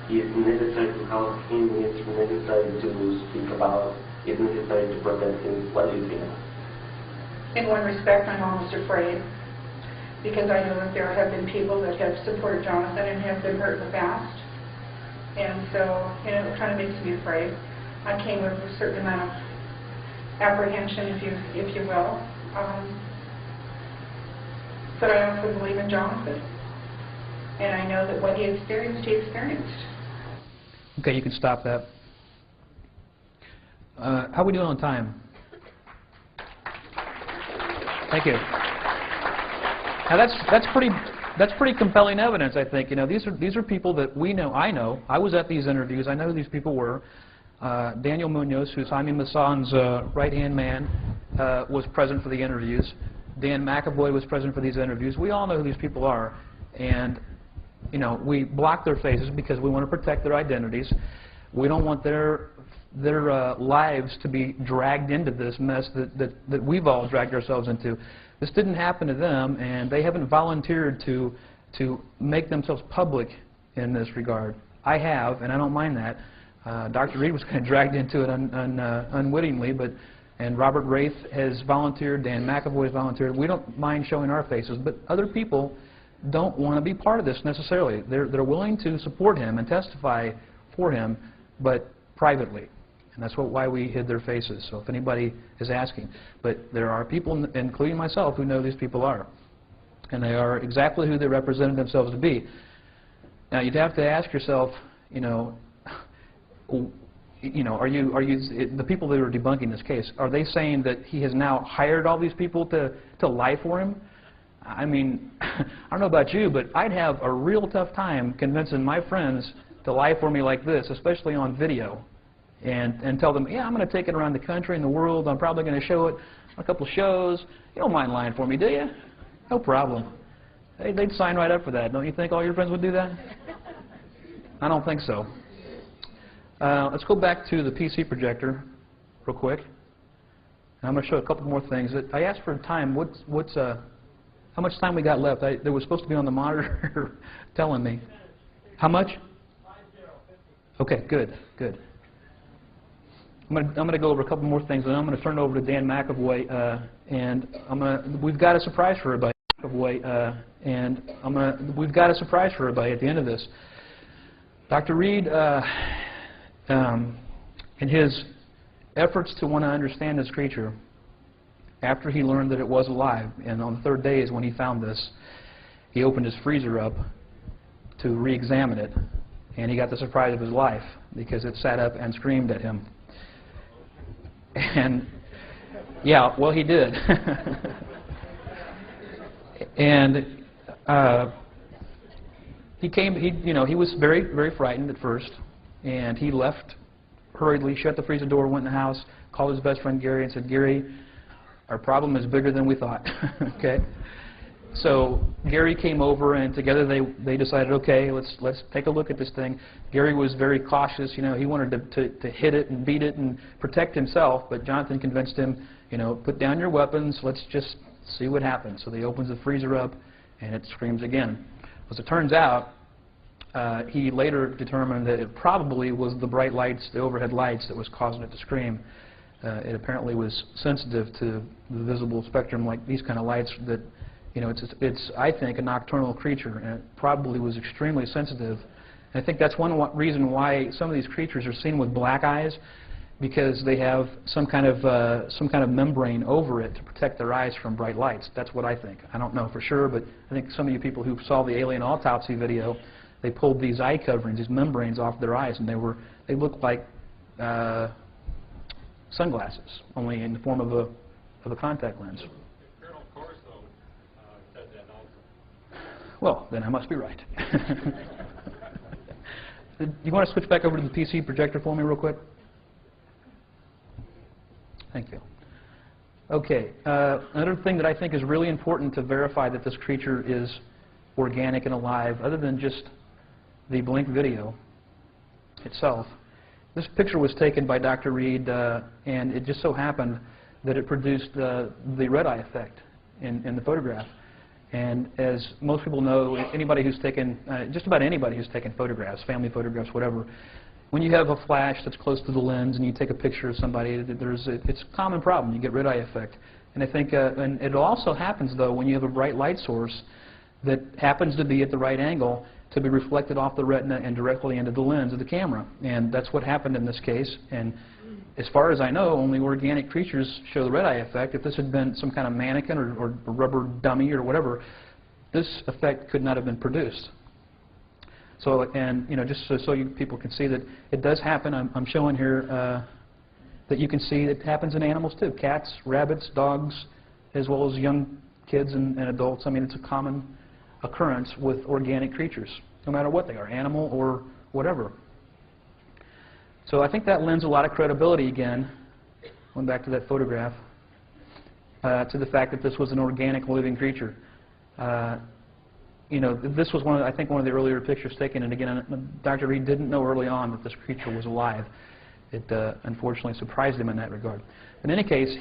Is it necessary to help him? Is it necessary to speak about? Is it necessary to protect him? What do you think? In one respect, I'm almost afraid, because I know that there have been people that have supported Jonathan and have been hurt in the past. And so, it kind of makes me afraid. I came with a certain amount of apprehension, if you will. But I also believe in Jonathan. And I know that what he experienced, he experienced. Okay, you can stop that. How are we doing on time? Thank you. Now that's pretty compelling evidence, I think. These are people that we know. I was at these interviews. I know who these people were. Daniel Munoz, who's Jaime Maussan's right-hand man, was present for the interviews. Dan McEvoy was present for these interviews. We all know who these people are, and we block their faces because we want to protect their identities. We don't want their lives to be dragged into this mess that we've all dragged ourselves into. This didn't happen to them, and they haven't volunteered to make themselves public in this regard. I have, and I don't mind that. Dr. Reed was kind of dragged into it unwittingly, and Robert Raith has volunteered, Dan McEvoy has volunteered. We don't mind showing our faces, but other people don't want to be part of this necessarily. They're willing to support him and testify for him, but privately. And that's why we hid their faces, so if anybody is asking. But there are people, including myself, who know these people are. And they are exactly who they represented themselves to be. Now, you'd have to ask yourself, are the people that are debunking this case, are they saying that he has now hired all these people to lie for him? I mean, I don't know about you, but I'd have a real tough time convincing my friends to lie for me like this, especially on video, and tell them, yeah, I'm going to take it around the country and the world. I'm probably going to show it on a couple shows. You don't mind lying for me, do you? No problem. They'd sign right up for that. Don't you think all your friends would do that? I don't think so. Let's go back to the PC projector real quick. And I'm going to show a couple more things. I asked for time. How much time we got left? There was supposed to be on the monitor telling me. How much? Okay, good, good. I'm going to go over a couple more things, and then I'm going to turn it over to Dan McEvoy, we've got a surprise for everybody. We've got a surprise for everybody at the end of this. Dr. Reid, in his efforts to want to understand this creature, after he learned that it was alive, and on the third day is when he found this, he opened his freezer up to re-examine it, and he got the surprise of his life because it sat up and screamed at him. And yeah, well, he did. And he was very, very frightened at first, and he left hurriedly, shut the freezer door, went in the house, called his best friend Gary and said, "Gary, our problem is bigger than we thought." Okay. So Gary came over, and together they decided, okay, let's take a look at this thing. Gary was very cautious. He wanted to hit it and beat it and protect himself, but Jonathan convinced him, put down your weapons. Let's just see what happens. So he opens the freezer up, and it screams again. As it turns out, he later determined that it probably was the bright lights, the overhead lights, that was causing it to scream. It apparently was sensitive to the visible spectrum, like these kind of lights that. It's I think, a nocturnal creature, and it probably was extremely sensitive. And I think that's one reason why some of these creatures are seen with black eyes, because they have some kind of membrane over it to protect their eyes from bright lights. That's what I think. I don't know for sure, but I think some of you people who saw the alien autopsy video, they pulled these eye coverings, these membranes off their eyes, and they looked like sunglasses, only in the form of a contact lens. Well, then I must be right. You want to switch back over to the PC projector for me real quick? Thank you. Okay. Another thing that I think is really important to verify that this creature is organic and alive, other than just the blink video itself. This picture was taken by Dr. Reid, and it just so happened that it produced the red eye effect in the photograph. And as most people know, anybody who's taken, just about anybody who's taken photographs, family photographs, whatever, when you have a flash that's close to the lens and you take a picture of somebody, it's a common problem. You get red eye effect. And I think, and it also happens, though, when you have a bright light source that happens to be at the right angle to be reflected off the retina and directly into the lens of the camera. And that's what happened in this case. And as far as I know, only organic creatures show the red eye effect. If this had been some kind of mannequin or rubber dummy or whatever, this effect could not have been produced. So, and just so you people can see that it does happen. I'm showing here that you can see it happens in animals too: cats, rabbits, dogs, as well as young kids and adults. I mean, it's a common occurrence with organic creatures, no matter what they are, animal or whatever. So I think that lends a lot of credibility, again, going back to that photograph, to the fact that this was an organic living creature. This was I think one of the earlier pictures taken, and again, Dr. Reid didn't know early on that this creature was alive. It unfortunately surprised him in that regard. In any case,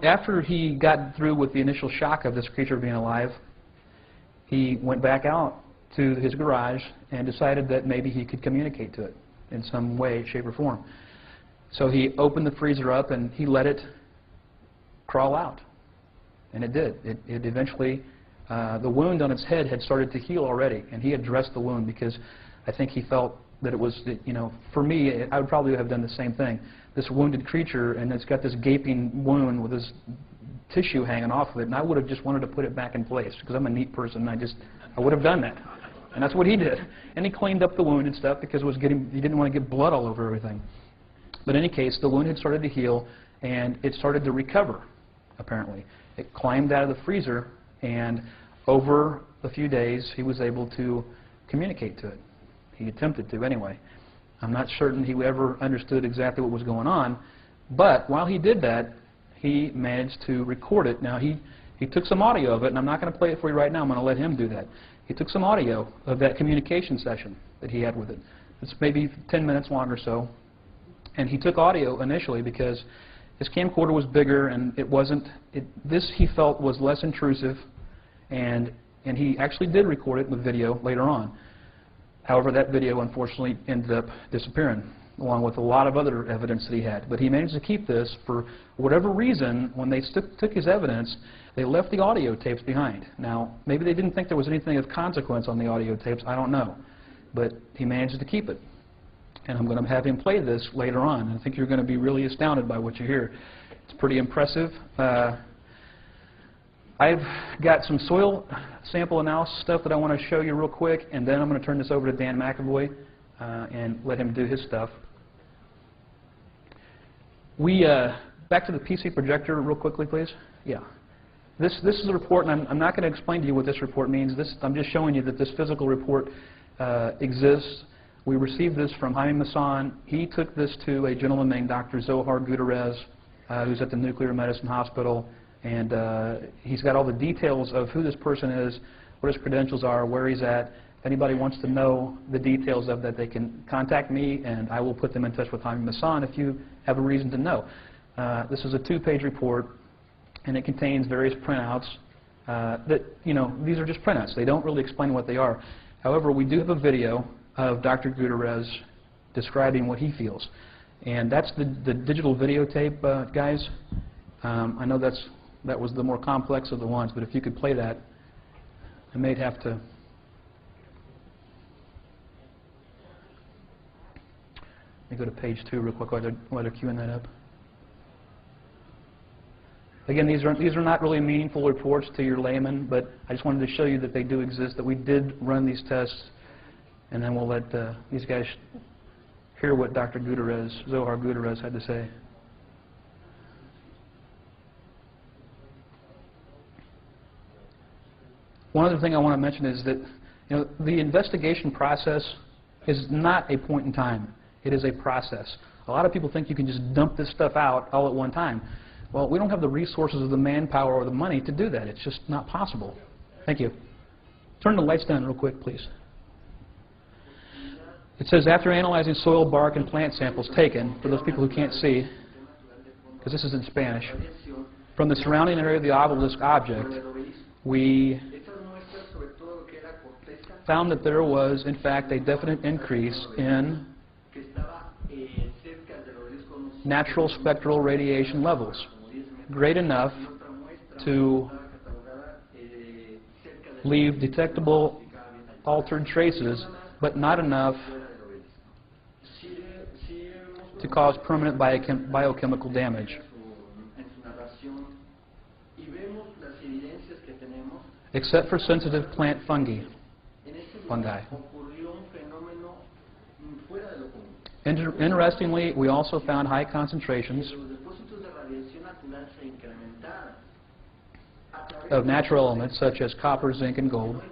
after he got through with the initial shock of this creature being alive, he went back out to his garage and decided that maybe he could communicate to it in some way, shape, or form. So he opened the freezer up and he let it crawl out. And it did. It eventually, the wound on its head had started to heal already, and he had dressed the wound because I think he felt that it was, for me, I would probably have done the same thing. This wounded creature, and it's got this gaping wound with this tissue hanging off of it, and I would have just wanted to put it back in place because I'm a neat person, and I would have done that. And that's what he did. And he cleaned up the wound and stuff because he didn't want to get blood all over everything. But in any case, the wound had started to heal, and it started to recover, apparently. It climbed out of the freezer, and over a few days, he was able to communicate to it. He attempted to, anyway. I'm not certain he ever understood exactly what was going on, but while he did that, he managed to record it. Now, he took some audio of it, and I'm not going to play it for you right now. I'm going to let him do that. he took some audio of that communication session that he had with it. It's maybe 10 minutes long or so. And he took audio initially because his camcorder was bigger and it wasn't, this he felt was less intrusive, and he actually did record it with video later on. However, that video unfortunately ended up disappearing, along with a lot of other evidence that he had. But he managed to keep this for whatever reason. When they took his evidence, they left the audio tapes behind. Now, maybe they didn't think there was anything of consequence on the audio tapes, I don't know. But he managed to keep it. And I'm going to have him play this later on. I think you're going to be really astounded by what you hear. It's pretty impressive. I've got some soil sample analysis stuff that I want to show you real quick, and then I'm going to turn this over to Dan McEvoy and let him do his stuff. Back to the PC projector real quickly, please. Yeah. This is a report, and I'm not going to explain to you what this report means. I'm just showing you that this physical report exists. We received this from Jaime Maussan. He took this to a gentleman named Dr. Zohar Gutierrez, who's at the Nuclear Medicine Hospital, and he's got all the details of who this person is, what his credentials are, where he's at. If anybody wants to know the details of that, they can contact me, and I will put them in touch with Jaime Maussan if you have a reason to know. This is a 2-page report, and it contains various printouts that, these are just printouts. They don't really explain what they are. However, we do have a video of Dr. Gutierrez describing what he feels. And that's the digital videotape, guys. I know that was the more complex of the ones, but if you could play that, I may have to. Let me go to page 2 real quick while they're queuing that up. Again, these are not really meaningful reports to your layman, but I just wanted to show you that they do exist, that we did run these tests, and then we'll let these guys hear what Dr. Zohar Gutierrez had to say. One other thing I want to mention is that the investigation process is not a point in time. It is a process. A lot of people think you can just dump this stuff out all at one time. Well, we don't have the resources or the manpower or the money to do that. It's just not possible. Thank you. Turn the lights down real quick, please. It says, after analyzing soil, bark, and plant samples taken, for those people who can't see, because this is in Spanish, from the surrounding area of the obelisk object, we found that there was, in fact, a definite increase in natural spectral radiation levels, great enough to leave detectable altered traces, but not enough to cause permanent biochemical damage. Except for sensitive plant fungi. Interestingly, we also found high concentrations of natural elements such as copper, zinc, and gold.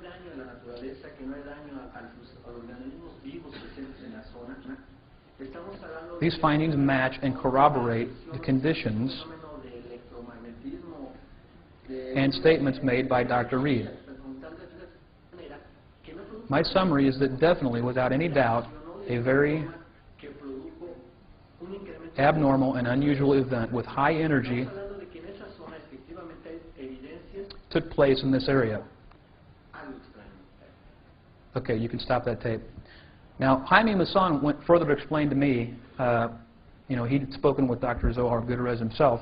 These findings match and corroborate the conditions and statements made by Dr. Reed. My summary is that definitely, without any doubt, a very abnormal and unusual event with high energy took place in this area. Okay, you can stop that tape. Now, Jaime Maussan went further to explain to me, he'd spoken with Dr. Zohar Gutierrez himself,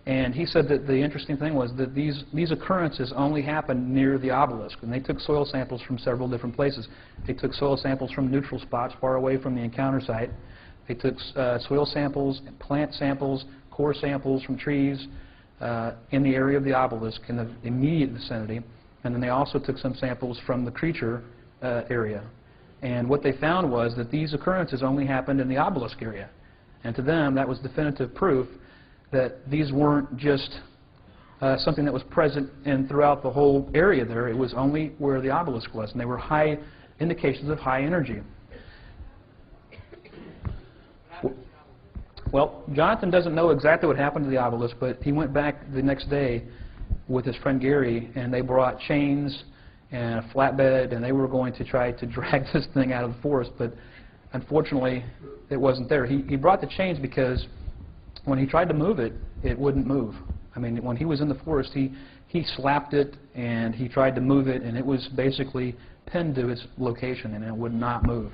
and he said that the interesting thing was that these occurrences only happened near the obelisk, and they took soil samples from several different places. They took soil samples from neutral spots far away from the encounter site. They took soil samples, plant samples, core samples from trees in the area of the obelisk in the immediate vicinity, and then they also took some samples from the creature area. And what they found was that these occurrences only happened in the obelisk area. And to them, that was definitive proof that these weren't just something that was present throughout the whole area there. It was only where the obelisk was, and they were high indications of high energy. Well, Jonathan doesn't know exactly what happened to the obelisk, but he went back the next day with his friend Gary, and they brought chains and a flatbed, and they were going to try to drag this thing out of the forest, but unfortunately it wasn't there. He brought the chains because when he tried to move it, it wouldn't move. I mean, when he was in the forest, he slapped it and he tried to move it, and it was basically pinned to its location, and it would not move.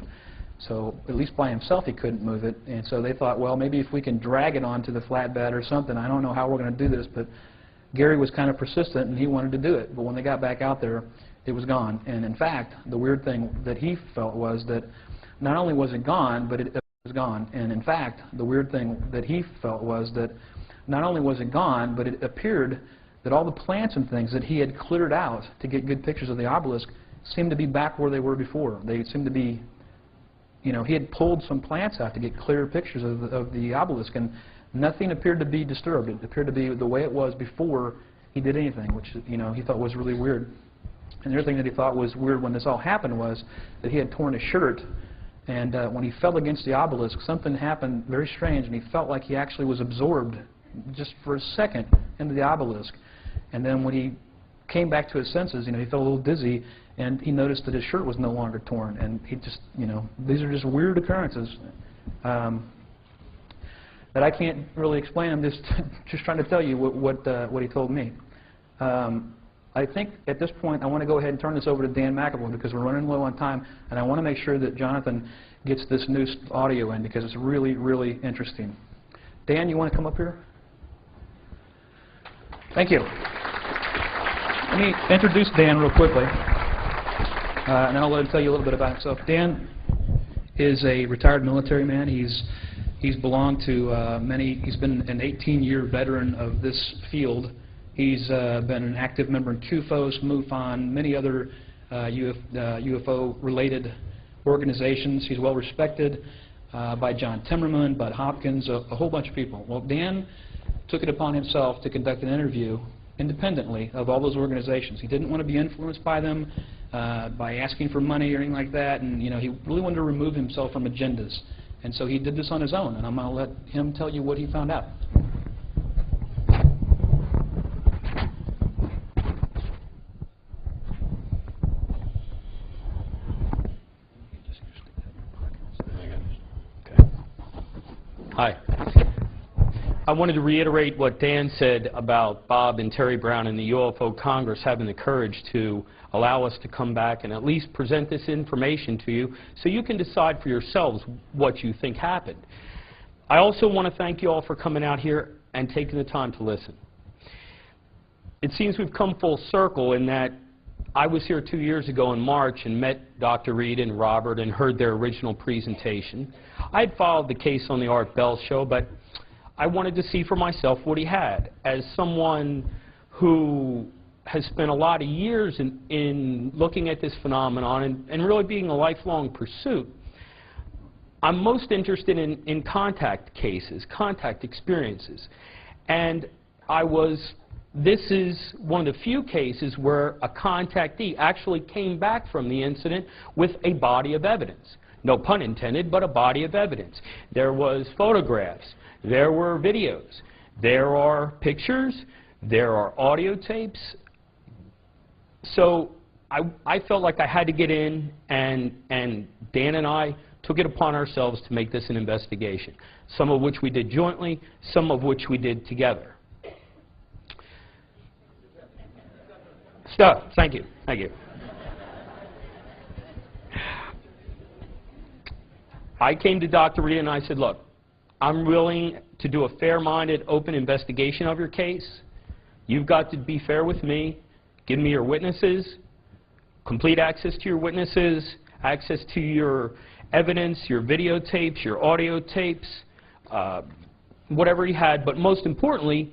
So at least by himself he couldn't move it, and so they thought, well, maybe if we can drag it onto the flatbed or something. I don't know how we're going to do this, but Gary was kind of persistent and he wanted to do it. But when they got back out there, it was gone. And in fact, the weird thing that he felt was that not only was it gone, but it was gone. And in fact, the weird thing that he felt was that not only was it gone, but it appeared that all the plants and things that he had cleared out to get good pictures of the obelisk seemed to be back where they were before. They seemed to be, you know, he had pulled some plants out to get clearer pictures of the obelisk, and nothing appeared to be disturbed. It appeared to be the way it was before he did anything, which, you know, he thought was really weird. And the other thing that he thought was weird when this all happened was that he had torn his shirt, and when he fell against the obelisk, something happened very strange, and he felt like he actually was absorbed just for a second into the obelisk. And then when he came back to his senses, you know, he felt a little dizzy, and he noticed that his shirt was no longer torn. And he just, you know, these are just weird occurrences that I can't really explain. I'm just trying to tell you what he told me. I think at this point I want to go ahead and turn this over to Dan McEvoy because we're running low on time, and I want to make sure that Jonathan gets this new audio in because it's really, really interesting. Dan, you want to come up here? Thank you. Let me introduce Dan real quickly, and then I'll let him tell you a little bit about himself. Dan is a retired military man. He's belonged to he's been an 18-year veteran of this field. He's been an active member in QFOS, MUFON, many other UFO-related organizations. He's well respected by John Timmerman, Bud Hopkins, a whole bunch of people. Well, Dan took it upon himself to conduct an interview independently of all those organizations. He didn't want to be influenced by them, by asking for money or anything like that, and you know, he really wanted to remove himself from agendas. And so he did this on his own, and I'm going to let him tell you what he found out. Hi. I wanted to reiterate what Dan said about Bob and Terry Brown and the UFO Congress having the courage to allow us to come back and at least present this information to you so you can decide for yourselves what you think happened. I also want to thank you all for coming out here and taking the time to listen. It seems we've come full circle in that I was here 2 years ago in March and met Dr. Reed and Robert and heard their original presentation. I had followed the case on the Art Bell show, but I wanted to see for myself what he had. As someone who has spent a lot of years in looking at this phenomenon and really being a lifelong pursuit, I'm most interested in contact cases, contact experiences. And this is one of the few cases where a contactee actually came back from the incident with a body of evidence. No pun intended, but a body of evidence. There was photographs, there were videos, there are pictures, there are audio tapes. So I felt like I had to get in, and Dan and I took it upon ourselves to make this an investigation, some of which we did jointly, some of which we did together. Thank you. Thank you. I came to Dr. Reed and I said, look, I'm willing to do a fair-minded, open investigation of your case. You've got to be fair with me. Give me your witnesses, complete access to your witnesses, access to your evidence, your videotapes, your audio tapes, whatever he had, but most importantly,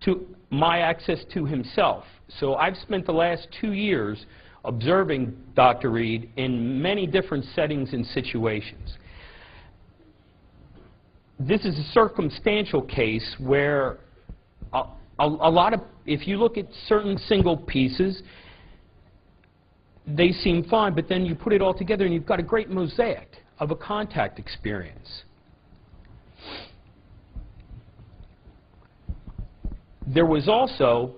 to my access to himself. So I've spent the last 2 years observing Dr. Reed in many different settings and situations. This is a circumstantial case where a lot of, if you look at certain single pieces, they seem fine, but then you put it all together and you've got a great mosaic of a contact experience. There was also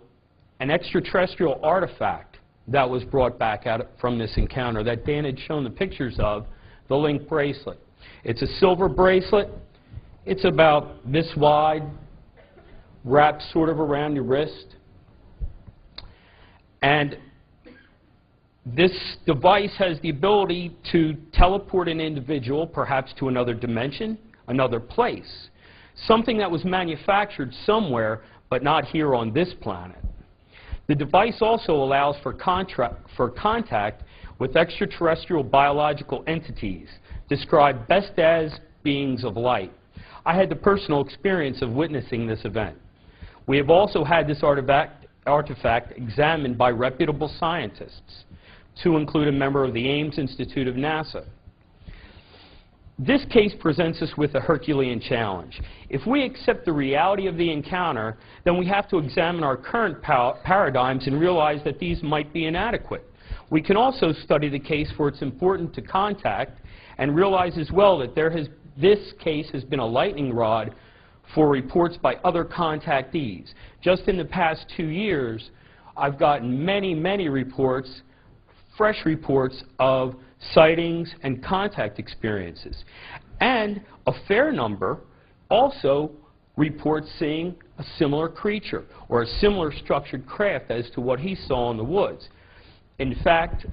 an extraterrestrial artifact that was brought back out from this encounter that Dan had shown the pictures of, the link bracelet. It's a silver bracelet. It's about this wide, wrapped sort of around your wrist. And this device has the ability to teleport an individual, perhaps to another dimension, another place. Something that was manufactured somewhere, but not here on this planet. The device also allows for contact with extraterrestrial biological entities, described best as beings of light. I had the personal experience of witnessing this event. We have also had this artifact examined by reputable scientists, to include a member of the Ames Institute of NASA. This case presents us with a Herculean challenge. If we accept the reality of the encounter, then we have to examine our current paradigms and realize that these might be inadequate. We can also study the case for its importance to contact and realize as well that this case has been a lightning rod for reports by other contactees. Just in the past 2 years, I've gotten many, many reports, fresh reports of sightings and contact experiences. And a fair number also reports seeing a similar creature or a similar structured craft as to what he saw in the woods. In fact,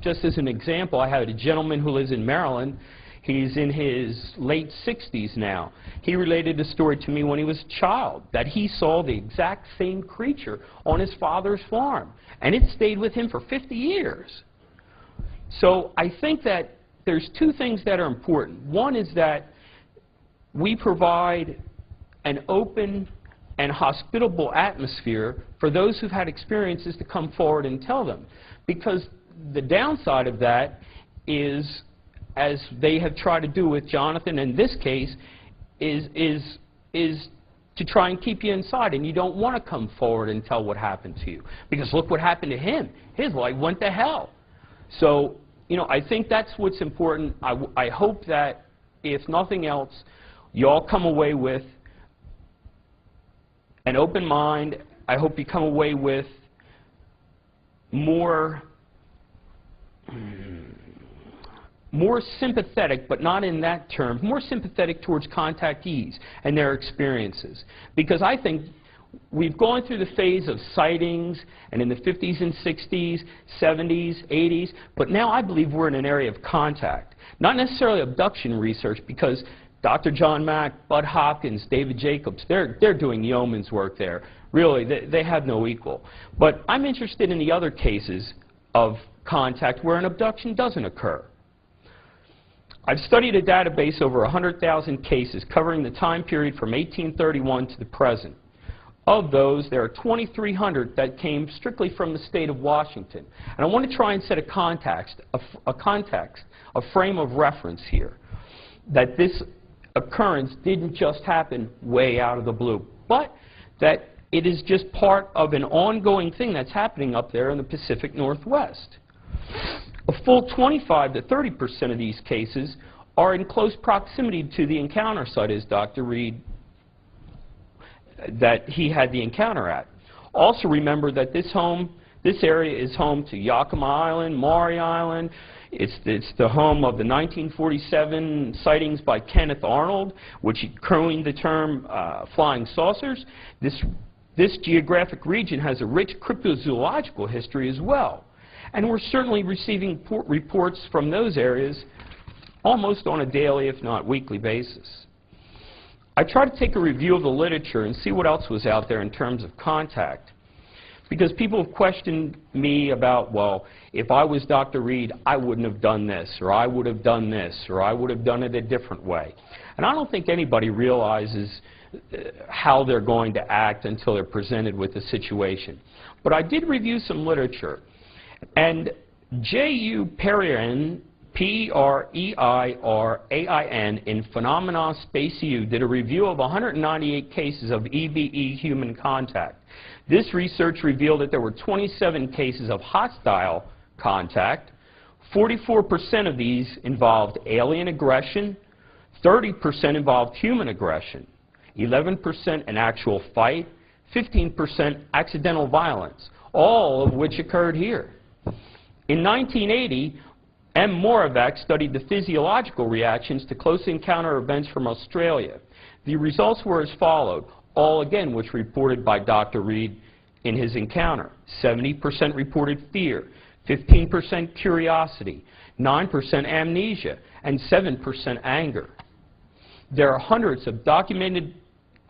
just as an example, I had a gentleman who lives in Maryland. He's in his late 60s now. He related a story to me when he was a child, that he saw the exact same creature on his father's farm. And it stayed with him for 50 years. So I think that there's two things that are important. One is that we provide an open and hospitable atmosphere for those who've had experiences to come forward and tell them. Because the downside of that is, as they have tried to do with Jonathan in this case, is to try and keep you inside, and you don't want to come forward and tell what happened to you. Because look what happened to him. His life went to hell. So, you know, I think that's what's important. I hope that, if nothing else, you all come away with an open mind. I hope you come away with more sympathetic, but not in that term, more sympathetic towards contactees and their experiences. Because I think we've gone through the phase of sightings, and in the 50s and 60s, 70s, 80s, but now I believe we're in an area of contact. Not necessarily abduction research, because Dr. John Mack, Bud Hopkins, David Jacobs, they're doing yeoman's work there. Really, they have no equal. But I'm interested in the other cases of contact where an abduction doesn't occur. I've studied a database over 100,000 cases covering the time period from 1831 to the present. Of those, there are 2,300 that came strictly from the state of Washington. And I want to try and set a context, a frame of reference here, that this occurrence didn't just happen way out of the blue, but that it is just part of an ongoing thing that's happening up there in the Pacific Northwest. A full 25 to 30% of these cases are in close proximity to the encounter site, as Dr. Reed, that he had the encounter at. Also remember that this area is home to Yakima Island, Maury Island. It's the home of the 1947 sightings by Kenneth Arnold, which coined the term flying saucers. This geographic region has a rich cryptozoological history as well. And we're certainly receiving reports from those areas almost on a daily, if not weekly basis. I try to take a review of the literature and see what else was out there in terms of contact. Because people have questioned me about, well, if I was Dr. Reed, I wouldn't have done this, or I would have done this, or I would have done it a different way. And I don't think anybody realizes how they're going to act until they're presented with the situation. But I did review some literature. And J.U. Perrin, P-R-E-I-R-A-I-N, in Phenomena Spaciu, did a review of 198 cases of EVE human contact. This research revealed that there were 27 cases of hostile contact. 44% of these involved alien aggression. 30% involved human aggression. 11% an actual fight. 15% accidental violence, all of which occurred here. In 1980, M. Moravec studied the physiological reactions to close encounter events from Australia. The results were as followed, all again which reported by Dr. Reid in his encounter. 70% reported fear, 15% curiosity, 9% amnesia, and 7% anger. There are hundreds of documented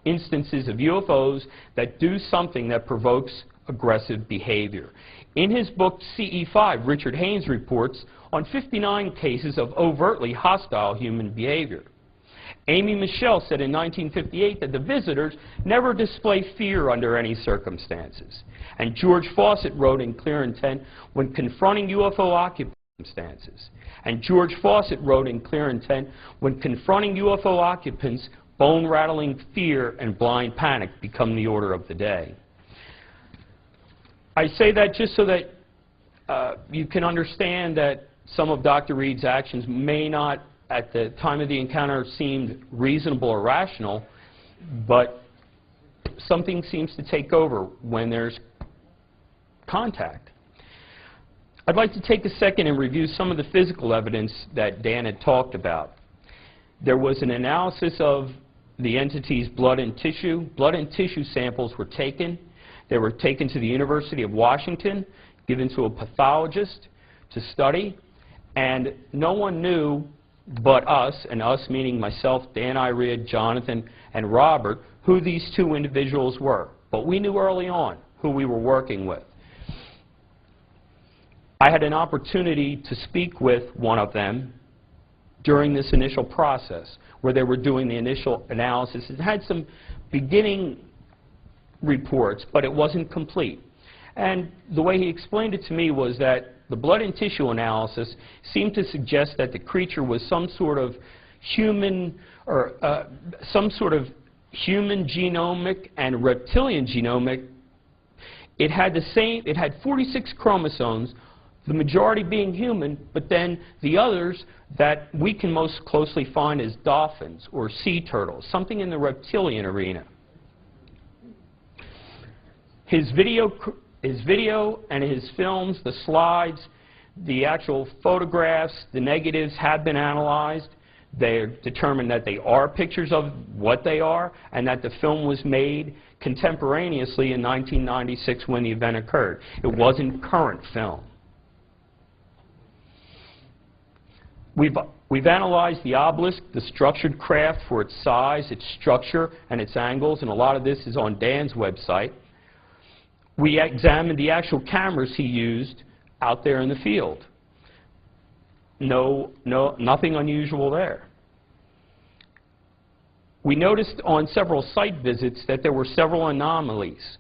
instances of UFOs that do something that provokes aggressive behavior. In his book CE5, Richard Haynes reports on 59 cases of overtly hostile human behavior. Amy Michelle said in 1958 that the visitors never display fear under any circumstances. And George Fawcett wrote in Clear Intent when confronting UFO occupants, and George Fawcett wrote in Clear Intent, when confronting UFO occupants, bone-rattling fear and blind panic become the order of the day. I say that just so that you can understand that some of Dr. Reid's actions may not, at the time of the encounter, seemed reasonable or rational, but something seems to take over when there's contact. I'd like to take a second and review some of the physical evidence that Dan had talked about. There was an analysis of the entity's blood and tissue. Blood and tissue samples were taken. They were taken to the University of Washington, given to a pathologist to study, and no one knew but us, and us meaning myself, Dan Irid, Jonathan, and Robert, who these two individuals were. But we knew early on who we were working with. I had an opportunity to speak with one of them during this initial process, where they were doing the initial analysis. It had some beginning reports, but it wasn't complete. And the way he explained it to me was that the blood and tissue analysis seemed to suggest that the creature was some sort of human, or human genomic and reptilian genomic. It had 46 chromosomes, the majority being human, but then the others that we can most closely find as dolphins or sea turtles, something in the reptilian arena. His video and his films, the slides, the actual photographs, the negatives have been analyzed. They're determined that they are pictures of what they are, and that the film was made contemporaneously in 1996 when the event occurred. It wasn't current film. We've analyzed the obelisk, the structured craft for its size, its structure, and its angles, and a lot of this is on Dan's website. We examined the actual cameras he used out there in the field. Nothing unusual there. We noticed on several site visits that there were several anomalies: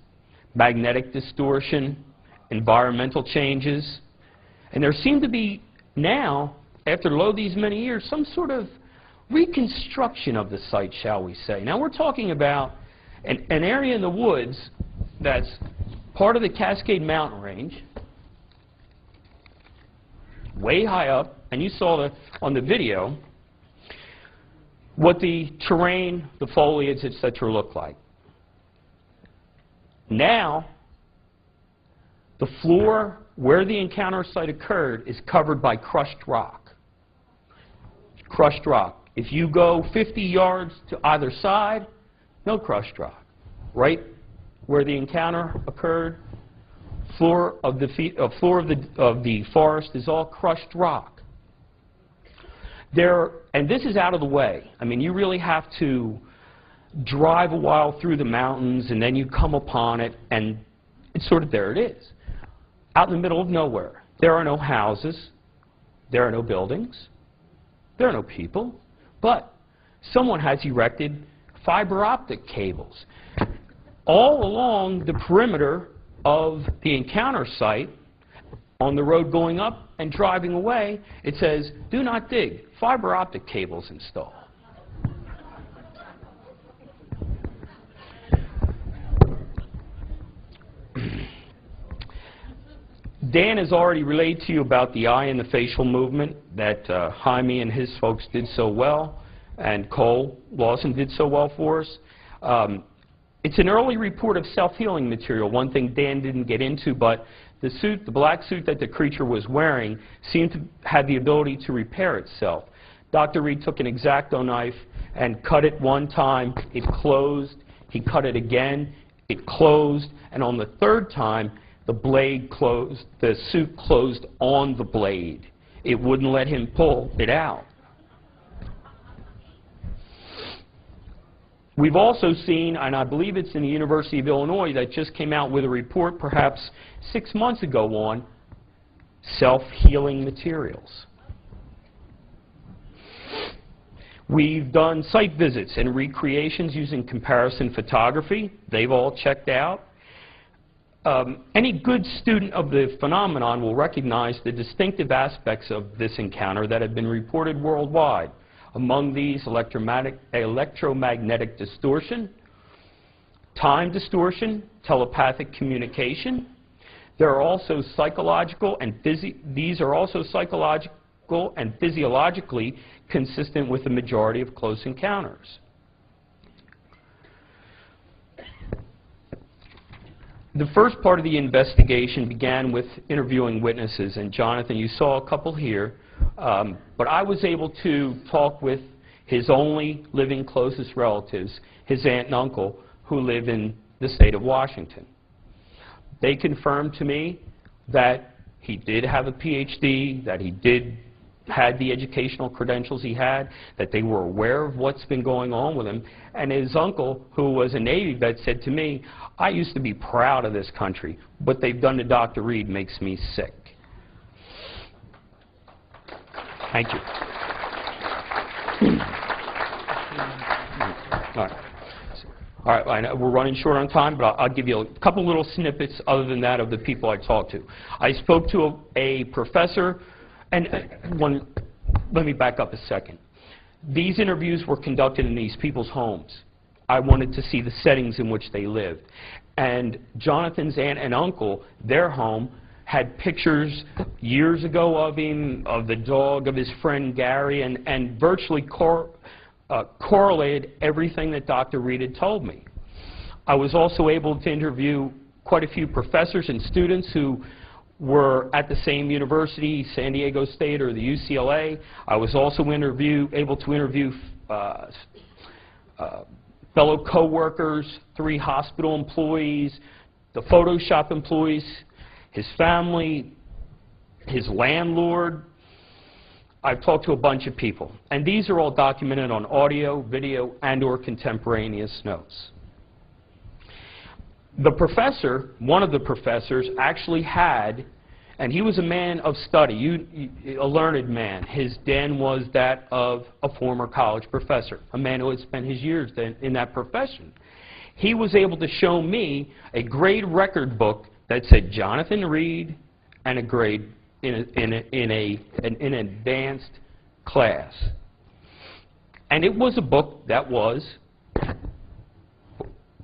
magnetic distortion, environmental changes, and there seemed to be now, after these many years, some sort of reconstruction of the site, shall we say. Now we're talking about an area in the woods that's part of the Cascade Mountain Range, way high up, and you saw on the video what the terrain, the foliage, etc. look like. Now, the floor where the encounter site occurred is covered by crushed rock. Crushed rock. If you go 50 yards to either side, no crushed rock. Right where the encounter occurred, floor of the forest is all crushed rock. And this is out of the way. I mean, you really have to drive a while through the mountains, and then you come upon it, and it's sort of there it is. Out in the middle of nowhere. There are no houses. There are no buildings. There are no people. But someone has erected fiber optic cables all along the perimeter of the encounter site. On the road going up and driving away, it says, "Do not dig. Fiber optic cables installed." Dan has already relayed to you about the eye and the facial movement that Jaime and his folks did so well, and Cole Lawson did so well for us. It's an early report of self-healing material, one thing Dan didn't get into, but the suit, the black suit that the creature was wearing, seemed to have the ability to repair itself. Dr. Reid took an X-Acto knife and cut it one time, it closed. He cut it again, it closed, and on the third time, the blade closed, the suit closed on the blade. It wouldn't let him pull it out. We've also seen, and I believe it's in the University of Illinois that just came out with a report perhaps 6 months ago on self-healing materials. We've done site visits and recreations using comparison photography. They've all checked out. Any good student of the phenomenon will recognize the distinctive aspects of this encounter that have been reported worldwide. Among these, electromagnetic distortion, time distortion, telepathic communication. There are also psychological and these are also psychological and physiologically consistent with the majority of close encounters. The first part of the investigation began with interviewing witnesses, and Jonathan, you saw a couple here, but I was able to talk with his only living closest relatives, his aunt and uncle, who live in the state of Washington. They confirmed to me that he did have a PhD, that he had the educational credentials he had, that they were aware of what's been going on with him. And his uncle, who was a Navy vet, said to me, I used to be proud of this country. What they've done to Dr. Reid makes me sick. Thank you. All right, I know we're running short on time, but I'll give you a couple little snippets other than that of the people I talked to. I spoke to a professor, and let me back up a second. These interviews were conducted in these people's homes. I wanted to see the settings in which they lived. And Jonathan's aunt and uncle, their home, had pictures years ago of him, of the dog, of his friend Gary, and virtually correlated everything that Dr. Reid had told me. I was also able to interview quite a few professors and students who were at the same university, San Diego State or the UCLA. I was also able to interview fellow co-workers, 3 hospital employees, the Photoshop employees, his family, his landlord. I've talked to a bunch of people, and these are all documented on audio, video, and/or contemporaneous notes. The professor, one of the professors, actually had, and he was a man of study, a learned man. His den was that of a former college professor, a man who had spent his years in that profession. He was able to show me a grade record book that said Jonathan Reid and a grade in an advanced class. And it was a book that was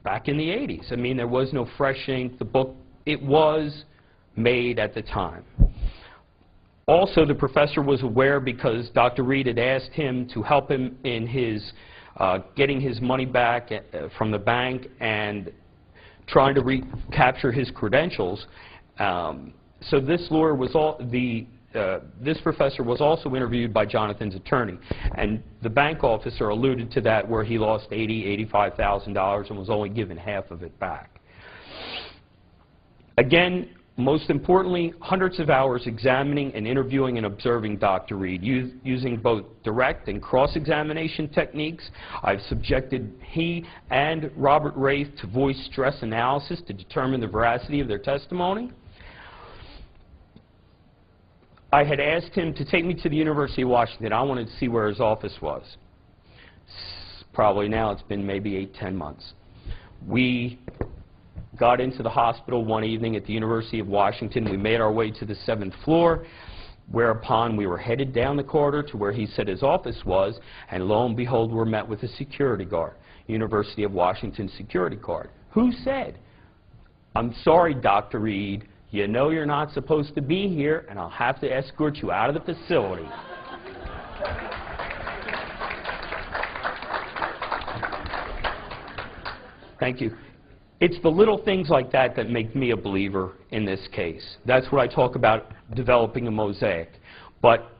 back in the 80s. I mean, there was no fresh ink. The book, it was made at the time. Also, the professor was aware because Dr. Reid had asked him to help him in his getting his money back from the bank and trying to recapture his credentials. So this lawyer was this professor was also interviewed by Jonathan's attorney, and the bank officer alluded to that, where he lost $85,000 and was only given half of it back. Again, most importantly, hundreds of hours examining and interviewing and observing Dr. Reid, using both direct and cross-examination techniques. I've subjected he and Robert Raith to voice stress analysis to determine the veracity of their testimony. I had asked him to take me to the University of Washington. I wanted to see where his office was. Probably now it's been maybe 8-10 months. We got into the hospital one evening at the University of Washington. We made our way to the 7th floor, whereupon we were headed down the corridor to where he said his office was, and lo and behold, we're met with a security guard, University of Washington security guard, who said, "I'm sorry, Dr. Reid, you know you're not supposed to be here, and I'll have to escort you out of the facility." Thank you. It's the little things like that that make me a believer in this case. That's what I talk about, developing a mosaic. But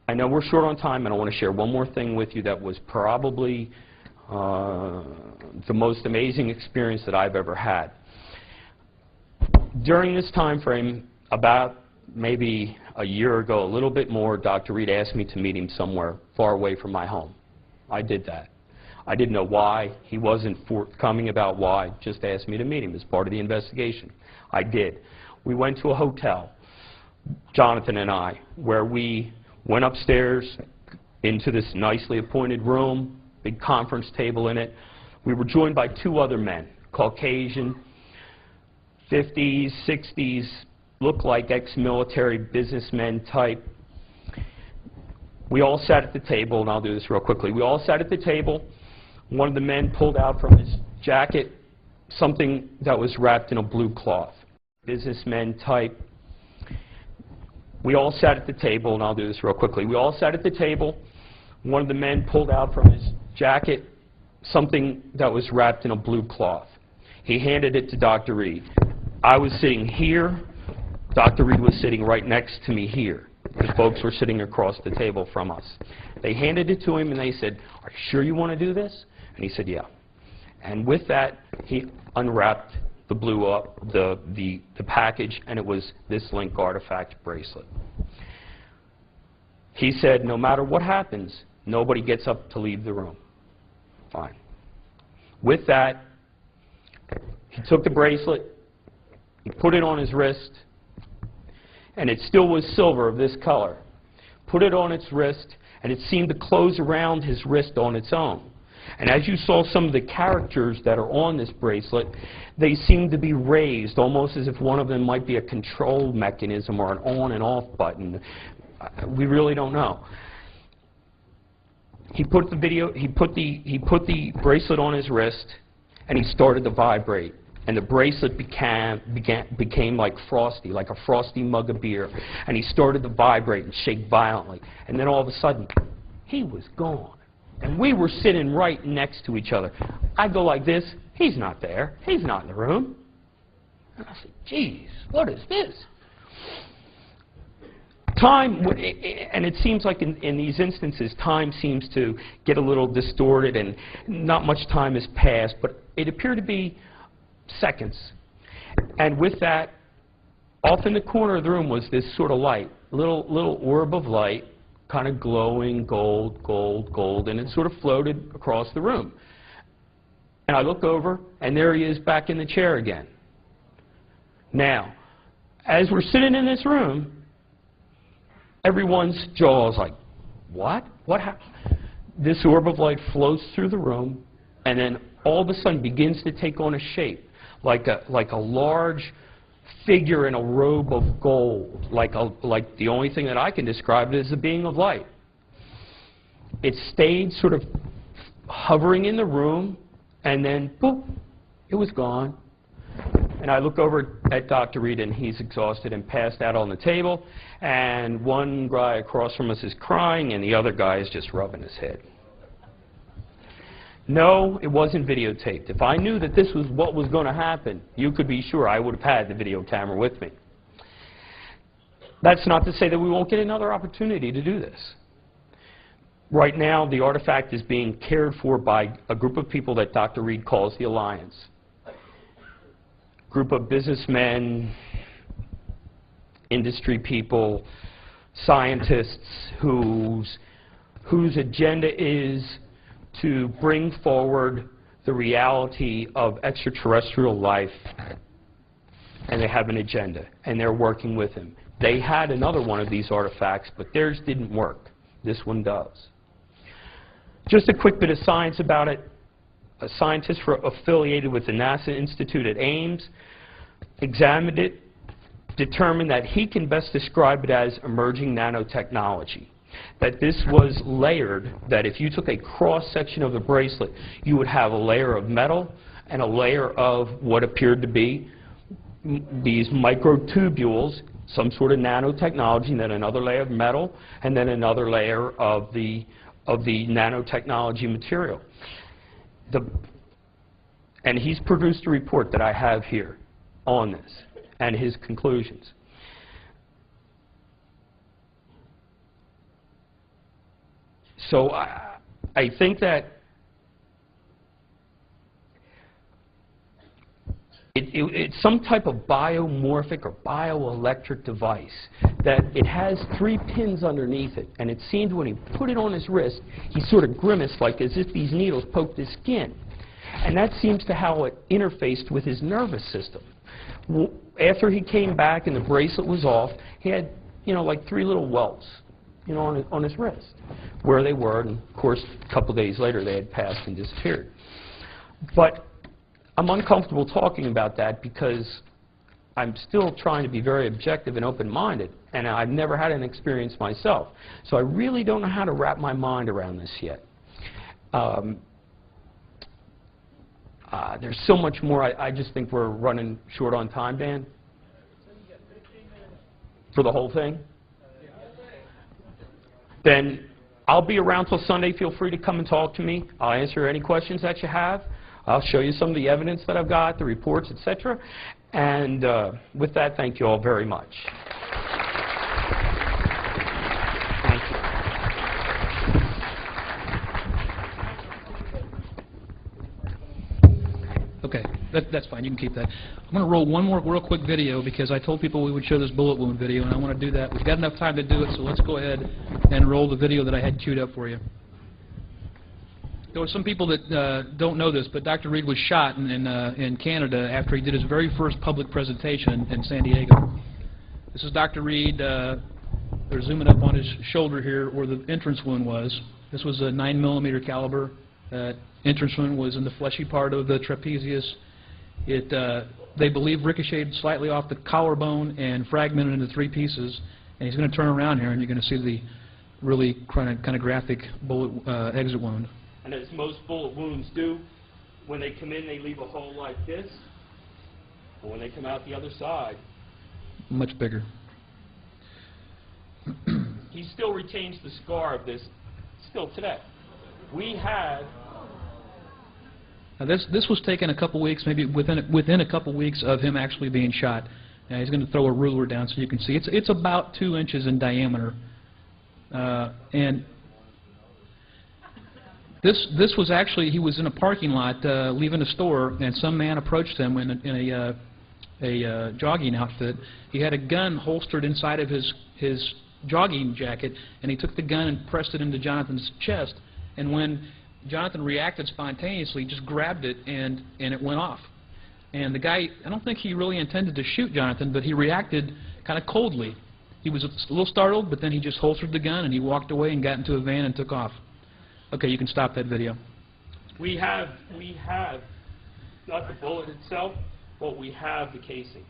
I know we're short on time, and I want to share one more thing with you that was probably the most amazing experience that I've ever had. During this time frame, about maybe a year ago, a little bit more, Dr. Reed asked me to meet him somewhere far away from my home. I did that. I didn't know why. He wasn't forthcoming about why. Just asked me to meet him as part of the investigation. I did. We went to a hotel, Jonathan and I, where we went upstairs into this nicely appointed room, big conference table in it. We were joined by two other men, Caucasian, 50s, 60s, looked like ex-military businessmen type. We all sat at the table, and I'll do this real quickly. We all sat at the table. One of the men pulled out from his jacket something that was wrapped in a blue cloth. Businessmen type. We all sat at the table, and I'll do this real quickly. We all sat at the table. One of the men pulled out from his jacket something that was wrapped in a blue cloth. He handed it to Dr. Reed. I was sitting here. Dr. Reed was sitting right next to me here. The folks were sitting across the table from us. They handed it to him, and they said, "Are you sure you want to do this?" And he said, "Yeah." And with that, he unwrapped the the package, and it was this link artifact bracelet. He said, "No matter what happens, nobody gets up to leave the room." Fine. With that, he took the bracelet, he put it on his wrist, and it still was silver of this color. Put it on its wrist, and it seemed to close around his wrist on its own. And as you saw some of the characters that are on this bracelet, they seem to be raised, almost as if one of them might be a control mechanism or an on and off button. We really don't know. He put the bracelet on his wrist, and he started to vibrate. And the bracelet became like frosty, like a frosty mug of beer. And he started to vibrate and shake violently. And then all of a sudden, he was gone. And we were sitting right next to each other. I go like this. He's not there. He's not in the room. And I said, geez, what is this? Time, and it seems like in these instances, time seems to get a little distorted and not much time has passed, but it appeared to be seconds. And with that, off in the corner of the room was this sort of light, little orb of light, kind of glowing gold, gold, gold, and it sort of floated across the room. And I look over, and there he is back in the chair again. Now, as we're sitting in this room, everyone's jaw is like, what? What happened? This orb of light floats through the room, and then all of a sudden begins to take on a shape, like a large figure in a robe of gold, like the only thing that I can describe it as a being of light. It stayed sort of hovering in the room, and then, boop, it was gone. And I look over at Dr. Reed, and he's exhausted and passed out on the table, and one guy across from us is crying, and the other guy is just rubbing his head. No, it wasn't videotaped. If I knew that this was what was going to happen, you could be sure I would have had the video camera with me. That's not to say that we won't get another opportunity to do this. Right now, the artifact is being cared for by a group of people that Dr. Reed calls the Alliance. Group of businessmen, industry people, scientists whose agenda is to bring forward the reality of extraterrestrial life, and they have an agenda, and they're working with him. They had another one of these artifacts, but theirs didn't work. This one does. Just a quick bit of science about it. A scientist affiliated with the NASA Institute at Ames examined it, determined that he can best describe it as emerging nanotechnology. That this was layered, that if you took a cross-section of the bracelet, you would have a layer of metal and a layer of what appeared to be these microtubules, some sort of nanotechnology, and then another layer of metal, and then another layer of the nanotechnology material. And he's produced a report that I have here on this and his conclusions. So I think that it's some type of biomorphic or bioelectric device that it has 3 pins underneath it, and it seemed when he put it on his wrist, he sort of grimaced like as if these needles poked his skin. And that seems to how it interfaced with his nervous system. After he came back and the bracelet was off, he had, you know, like 3 little welts, you know, on his wrist, where they were, and of course, a couple days later they had passed and disappeared. But I'm uncomfortable talking about that because I'm still trying to be very objective and open-minded, and I've never had an experience myself. So I really don't know how to wrap my mind around this yet. There's so much more. I just think we're running short on time, Dan. For the whole thing? Then I'll be around till Sunday. Feel free to come and talk to me. I'll answer any questions that you have. I'll show you some of the evidence that I've got, the reports, etc. And with that, thank you all very much. Thank you. Okay, that's fine. You can keep that. I'm going to roll one more real quick video because I told people we would show this bullet wound video, and I want to do that. We've got enough time to do it, so let's go ahead and roll the video that I had queued up for you. There were some people that don't know this, but Dr. Reid was shot in Canada after he did his very first public presentation in San Diego. This is Dr. Reid. They're zooming up on his shoulder here where the entrance wound was. This was a 9mm caliber. Entrance wound was in the fleshy part of the trapezius. They believe ricocheted slightly off the collarbone and fragmented into 3 pieces. And he's going to turn around here, and you're going to see the really kind of graphic bullet exit wound. And as most bullet wounds do, when they come in, they leave a hole like this. And when they come out the other side, much bigger. He still retains the scar of this still today. We have... Now this was taken a couple weeks, maybe within a couple weeks of him actually being shot. Now he's going to throw a ruler down so you can see. It's about 2 inches in diameter, and this was actually, he was in a parking lot leaving a store, and some man approached him in a jogging outfit. He had a gun holstered inside of his jogging jacket, and he took the gun and pressed it into Jonathan's chest. And when Jonathan reacted spontaneously, just grabbed it, and it went off. And the guy, I don't think he really intended to shoot Jonathan, but he reacted kind of coldly. He was a little startled, but then he just holstered the gun, and he walked away and got into a van and took off. Okay, you can stop that video. We have not the bullet itself, but we have the casing.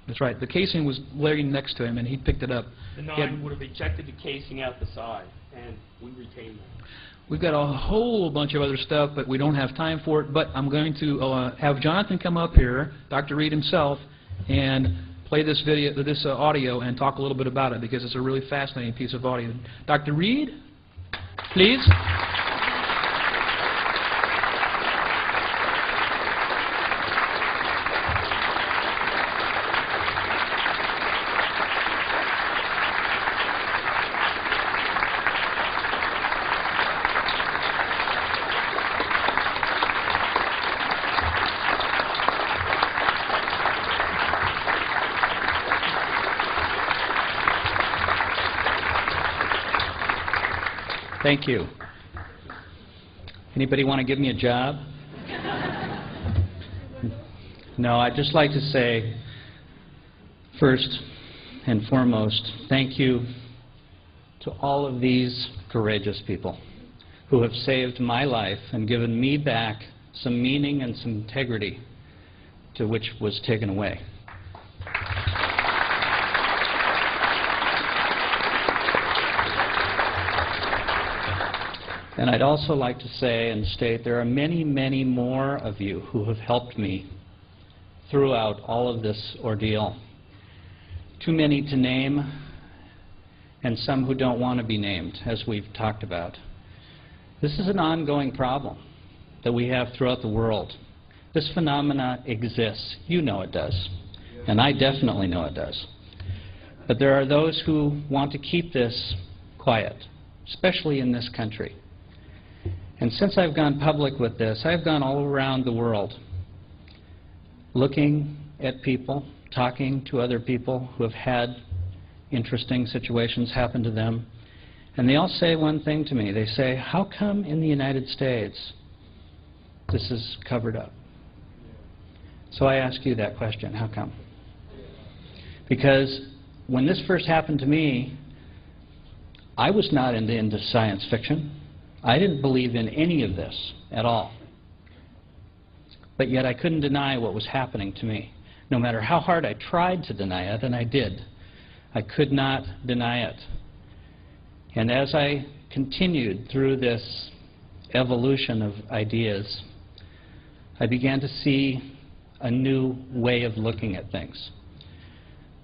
That's right. The casing was laying next to him, and he picked it up. The 9 would have ejected the casing out the side, and we retained that. We've got a whole bunch of other stuff, but we don't have time for it. But I'm going to have Jonathan come up here, Dr. Reid himself, and play this video, this audio, and talk a little bit about it because it's a really fascinating piece of audio. Dr. Reid, please. Thank you. Anybody want to give me a job? No, I'd just like to say, first and foremost, thank you to all of these courageous people who have saved my life and given me back some meaning and some integrity to which was taken away. And I'd also like to say and state there are many, many more of you who have helped me throughout all of this ordeal. Too many to name, and some who don't want to be named, as we've talked about. This is an ongoing problem that we have throughout the world. This phenomena exists. You know it does. And I definitely know it does. But there are those who want to keep this quiet, especially in this country. And since I've gone public with this, I've gone all around the world looking at people, talking to other people who have had interesting situations happen to them. And they all say one thing to me. They say, how come in the United States this is covered up? So I ask you that question, how come? Because when this first happened to me, I was not into science fiction. I didn't believe in any of this at all. But yet I couldn't deny what was happening to me. No matter how hard I tried to deny it, and I did, I could not deny it. And as I continued through this evolution of ideas, I began to see a new way of looking at things.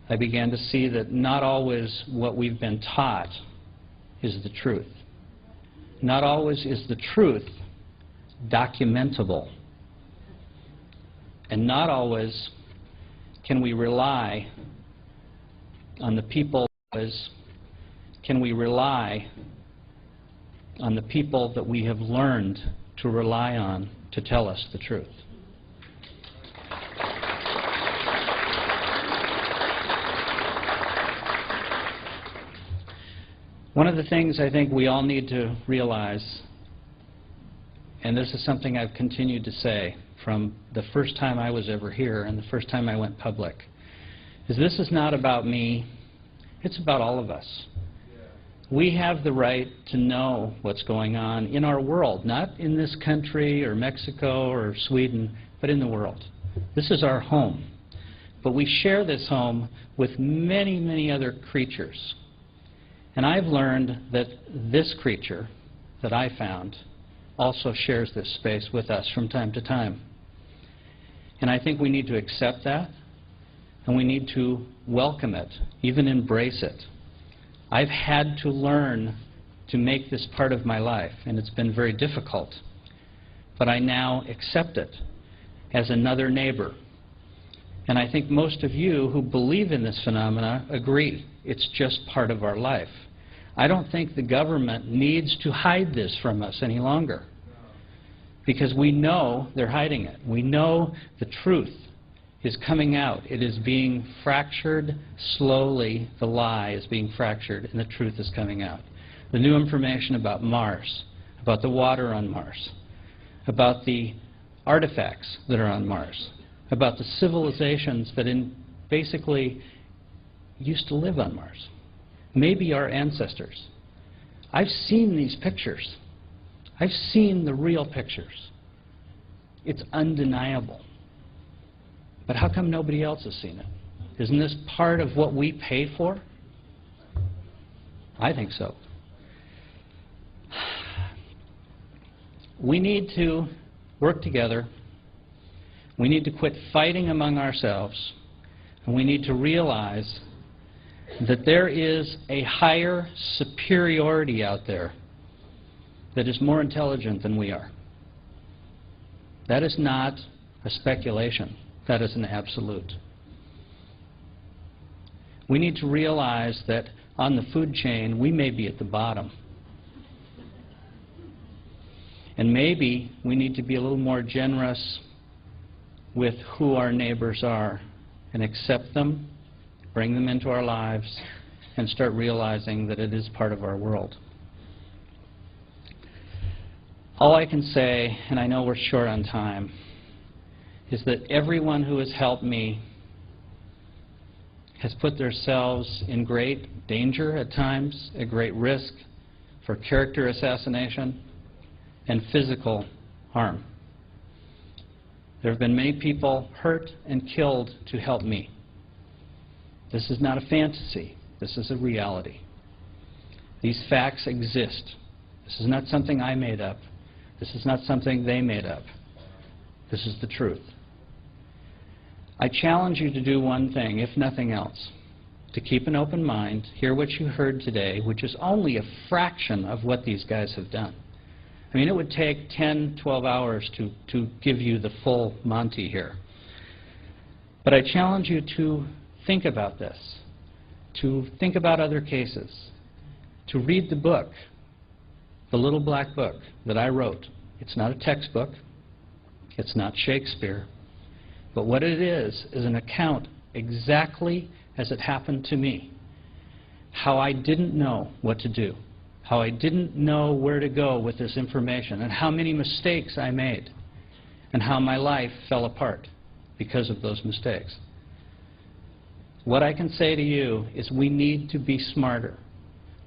I began to see that not always what we've been taught is the truth. Not always is the truth documentable. And not always can we rely on the people that we have learned to rely on to tell us the truth. One of the things I think we all need to realize, and this is something I've continued to say from the first time I was ever here and the first time I went public, is this is not about me, it's about all of us. We have the right to know what's going on in our world, not in this country or Mexico or Sweden, but in the world. This is our home. But we share this home with many, many other creatures. And I've learned that this creature that I found also shares this space with us from time to time. And I think we need to accept that, and we need to welcome it, even embrace it. I've had to learn to make this part of my life, and it's been very difficult. But I now accept it as another neighbor. And I think most of you who believe in this phenomena agree. It's just part of our life. I don't think the government needs to hide this from us any longer, because we know they're hiding it. We know the truth is coming out. It is being fractured slowly. The lie is being fractured, and the truth is coming out. The new information about Mars, about the water on Mars, about the artifacts that are on Mars, about the civilizations that basically used to live on Mars. Maybe our ancestors. I've seen these pictures. I've seen the real pictures. It's undeniable. But how come nobody else has seen it? Isn't this part of what we pay for? I think so. We need to work together. We need to quit fighting among ourselves. And we need to realize that there is a higher superiority out there that is more intelligent than we are. That is not a speculation. That is an absolute. We need to realize that on the food chain, we may be at the bottom. And maybe we need to be a little more generous with who our neighbors are and accept them, bring them into our lives, and start realizing that it is part of our world. All I can say, and I know we're short on time, is that everyone who has helped me has put themselves in great danger at times, at great risk for character assassination and physical harm. There have been many people hurt and killed to help me. This is not a fantasy. This is a reality. These facts exist. This is not something I made up. This is not something they made up. This is the truth. I challenge you to do one thing, if nothing else, to keep an open mind, hear what you heard today, which is only a fraction of what these guys have done. I mean, it would take 10, 12 hours to give you the full Monty here. But I challenge you to think about this, to think about other cases, to read the book, the little black book that I wrote. It's not a textbook. It's not Shakespeare. But what it is an account exactly as it happened to me. How I didn't know what to do. How I didn't know where to go with this information, and how many mistakes I made, and how my life fell apart because of those mistakes. What I can say to you is we need to be smarter.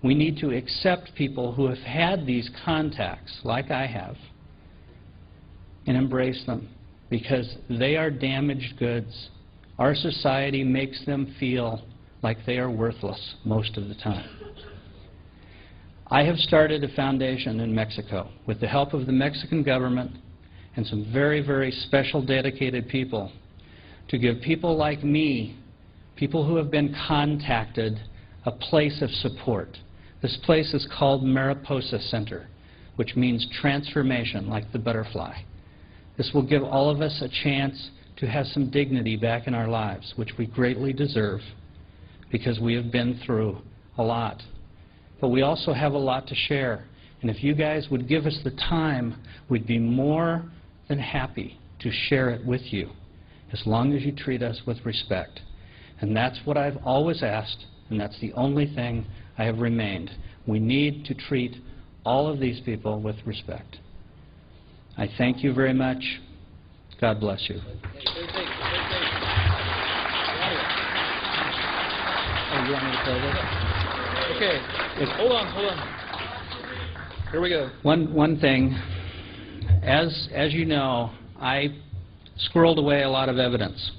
We need to accept people who have had these contacts, like I have, and embrace them, because they are damaged goods. Our society makes them feel like they are worthless most of the time. I have started a foundation in Mexico with the help of the Mexican government and some very, very special dedicated people to give people like me, people who have been contacted, a place of support. This place is called Mariposa Center, which means transformation, like the butterfly. This will give all of us a chance to have some dignity back in our lives, which we greatly deserve because we have been through a lot. But we also have a lot to share. And if you guys would give us the time, we'd be more than happy to share it with you, as long as you treat us with respect. And that's what I've always asked, and that's the only thing I have remained. We need to treat all of these people with respect. I thank you very much. God bless you. Oh, you want me to play this? Okay. Hold on. Here we go. One thing, as you know, I squirreled away a lot of evidence.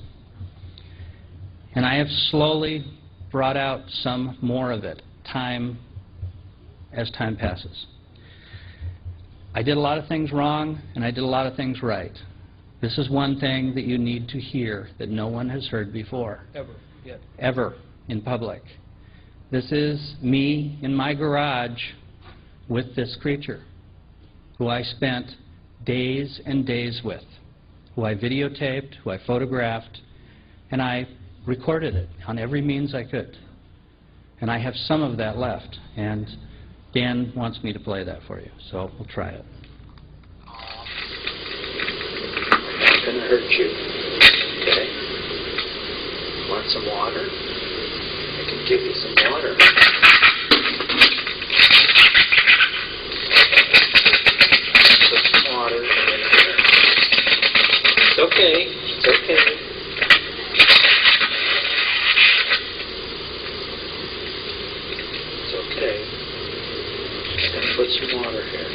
And I have slowly brought out some more of it as time passes. I did a lot of things wrong, and I did a lot of things right. This is one thing that you need to hear that no one has heard before. Ever, yet. Ever in public. This is me in my garage with this creature, who I spent days and days with, who I videotaped, who I photographed, and I recorded it on every means I could. And I have some of that left, and Dan wants me to play that for you, so we'll try it. Not going to hurt you. Okay. Want some water? I can give you some water. Put some water in here. It's okay. It's okay. It's okay. I'm going to put some water here.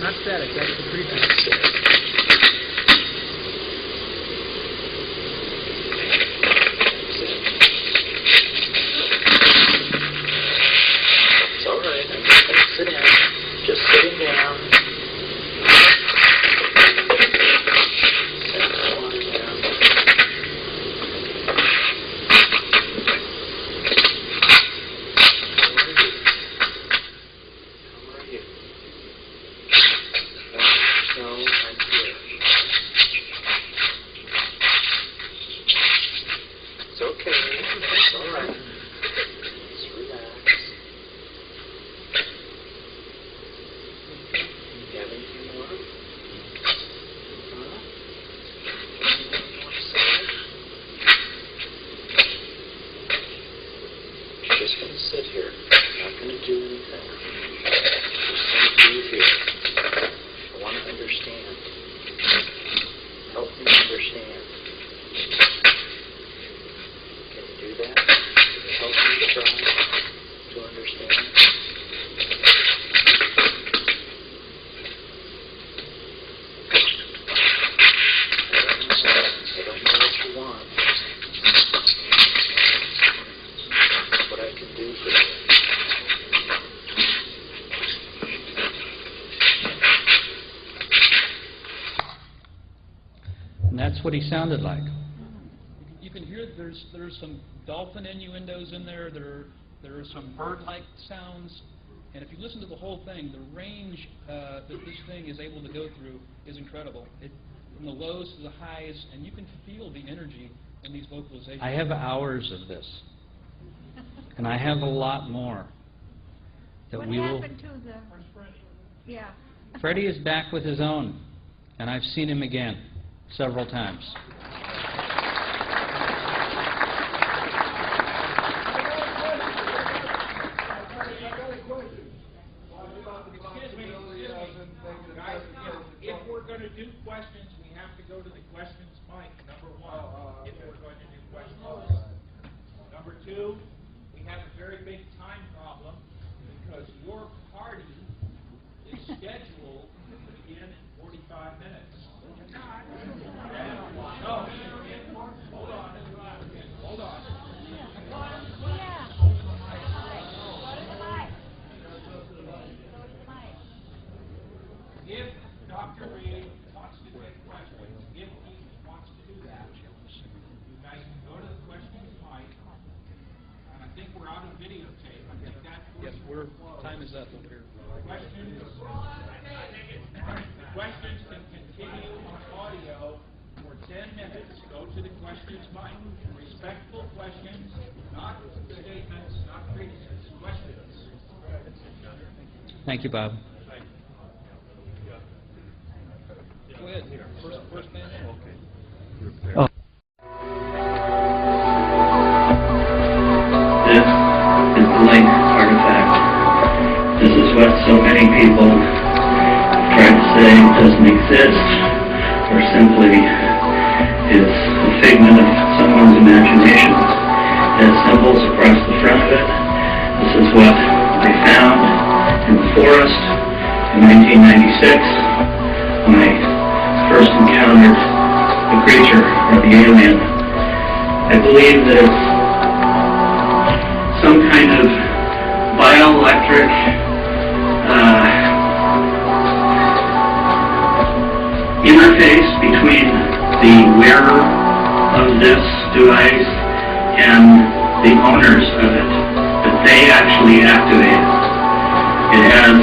Not static, that's the creature. That's it. Sit down. Just sitting down. Set the water down. How are you? No, I'm here. It's okay. It's all right. Just relax. Just going to sit here. Not going to do anything. Just going to be here. I want to understand. Help me understand. Can you do that? Can you help me try to understand? I don't know what you want. What I can do for you. And that's what he sounded like. You can hear there's some dolphin innuendos in there. There are some bird-like sounds, And if you listen to the whole thing, the range that this thing is able to go through is incredible. From the lows to the highs, and you can feel the energy in these vocalizations. I have hours of this, and I have a lot more that What we will... happened to the... Yeah. Freddie is back with his own, and I've seen him again several times. Guys, if we're going to do questions, we have to go to the questions mic, number one, if we're going to do questions. Number two, we have a very big time problem because your party is scheduled to begin in 45 minutes. No, hold on. Hold on. If Dr. Reed wants to take questions, if he wants to do that, you guys can go to the questions mic, and I think we're out of videotape. I think that Yes, time is up over here. Questions can continue on audio for 10 minutes. Go to the questions mic. Respectful questions, not statements, not criticisms, questions. Thank you, Bob. Go ahead. First man. Okay. This is the link artifact. This is what so many people try to say doesn't exist, or simply is a figment of someone's imagination. It has symbols across the front of it. This is what I found in the forest in 1996 when I first encountered the creature or the alien. I believe that it's some kind of bioelectric interface between the wearer of this device and the owners of it, that they actually activate it. It has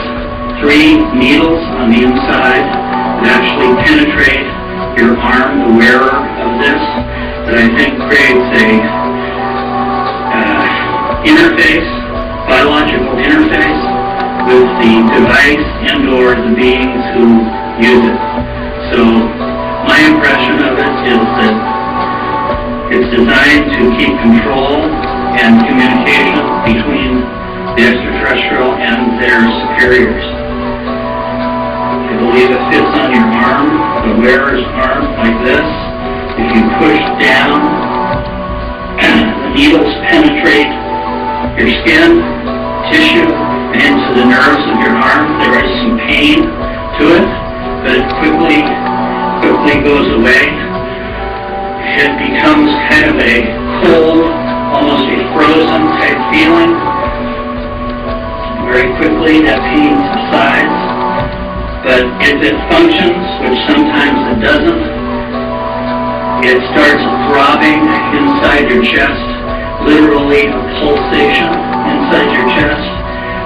3 needles on the inside that actually penetrate your arm, the wearer of this, that I think creates a interface, biological interface, with the device and or the beings who use it. So my impression of it is that it's designed to keep control and communication between the extraterrestrial and their superiors. I believe it fits on your arm, the wearer's arm, like this. If you push down, the needles penetrate your skin, tissue, and into the nerves of your arm. There is some pain to it, but it quickly goes away. It becomes kind of a cold, almost a frozen type feeling. Very quickly that pain subsides. But if it functions, which sometimes it doesn't, it starts throbbing inside your chest, literally a pulsation inside your chest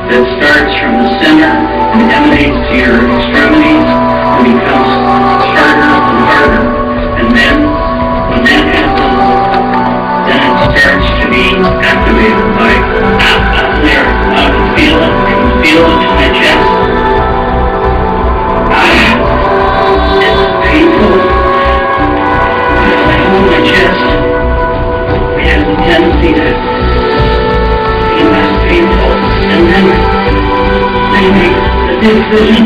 that starts from the center and emanates to your extremities and becomes harder and harder. And then, when that happens, then it starts to be activated by there. I can feel it. I can feel it in my chest. It's painful. When I hold my chest, it has a tendency to be less painful. And then I make the decision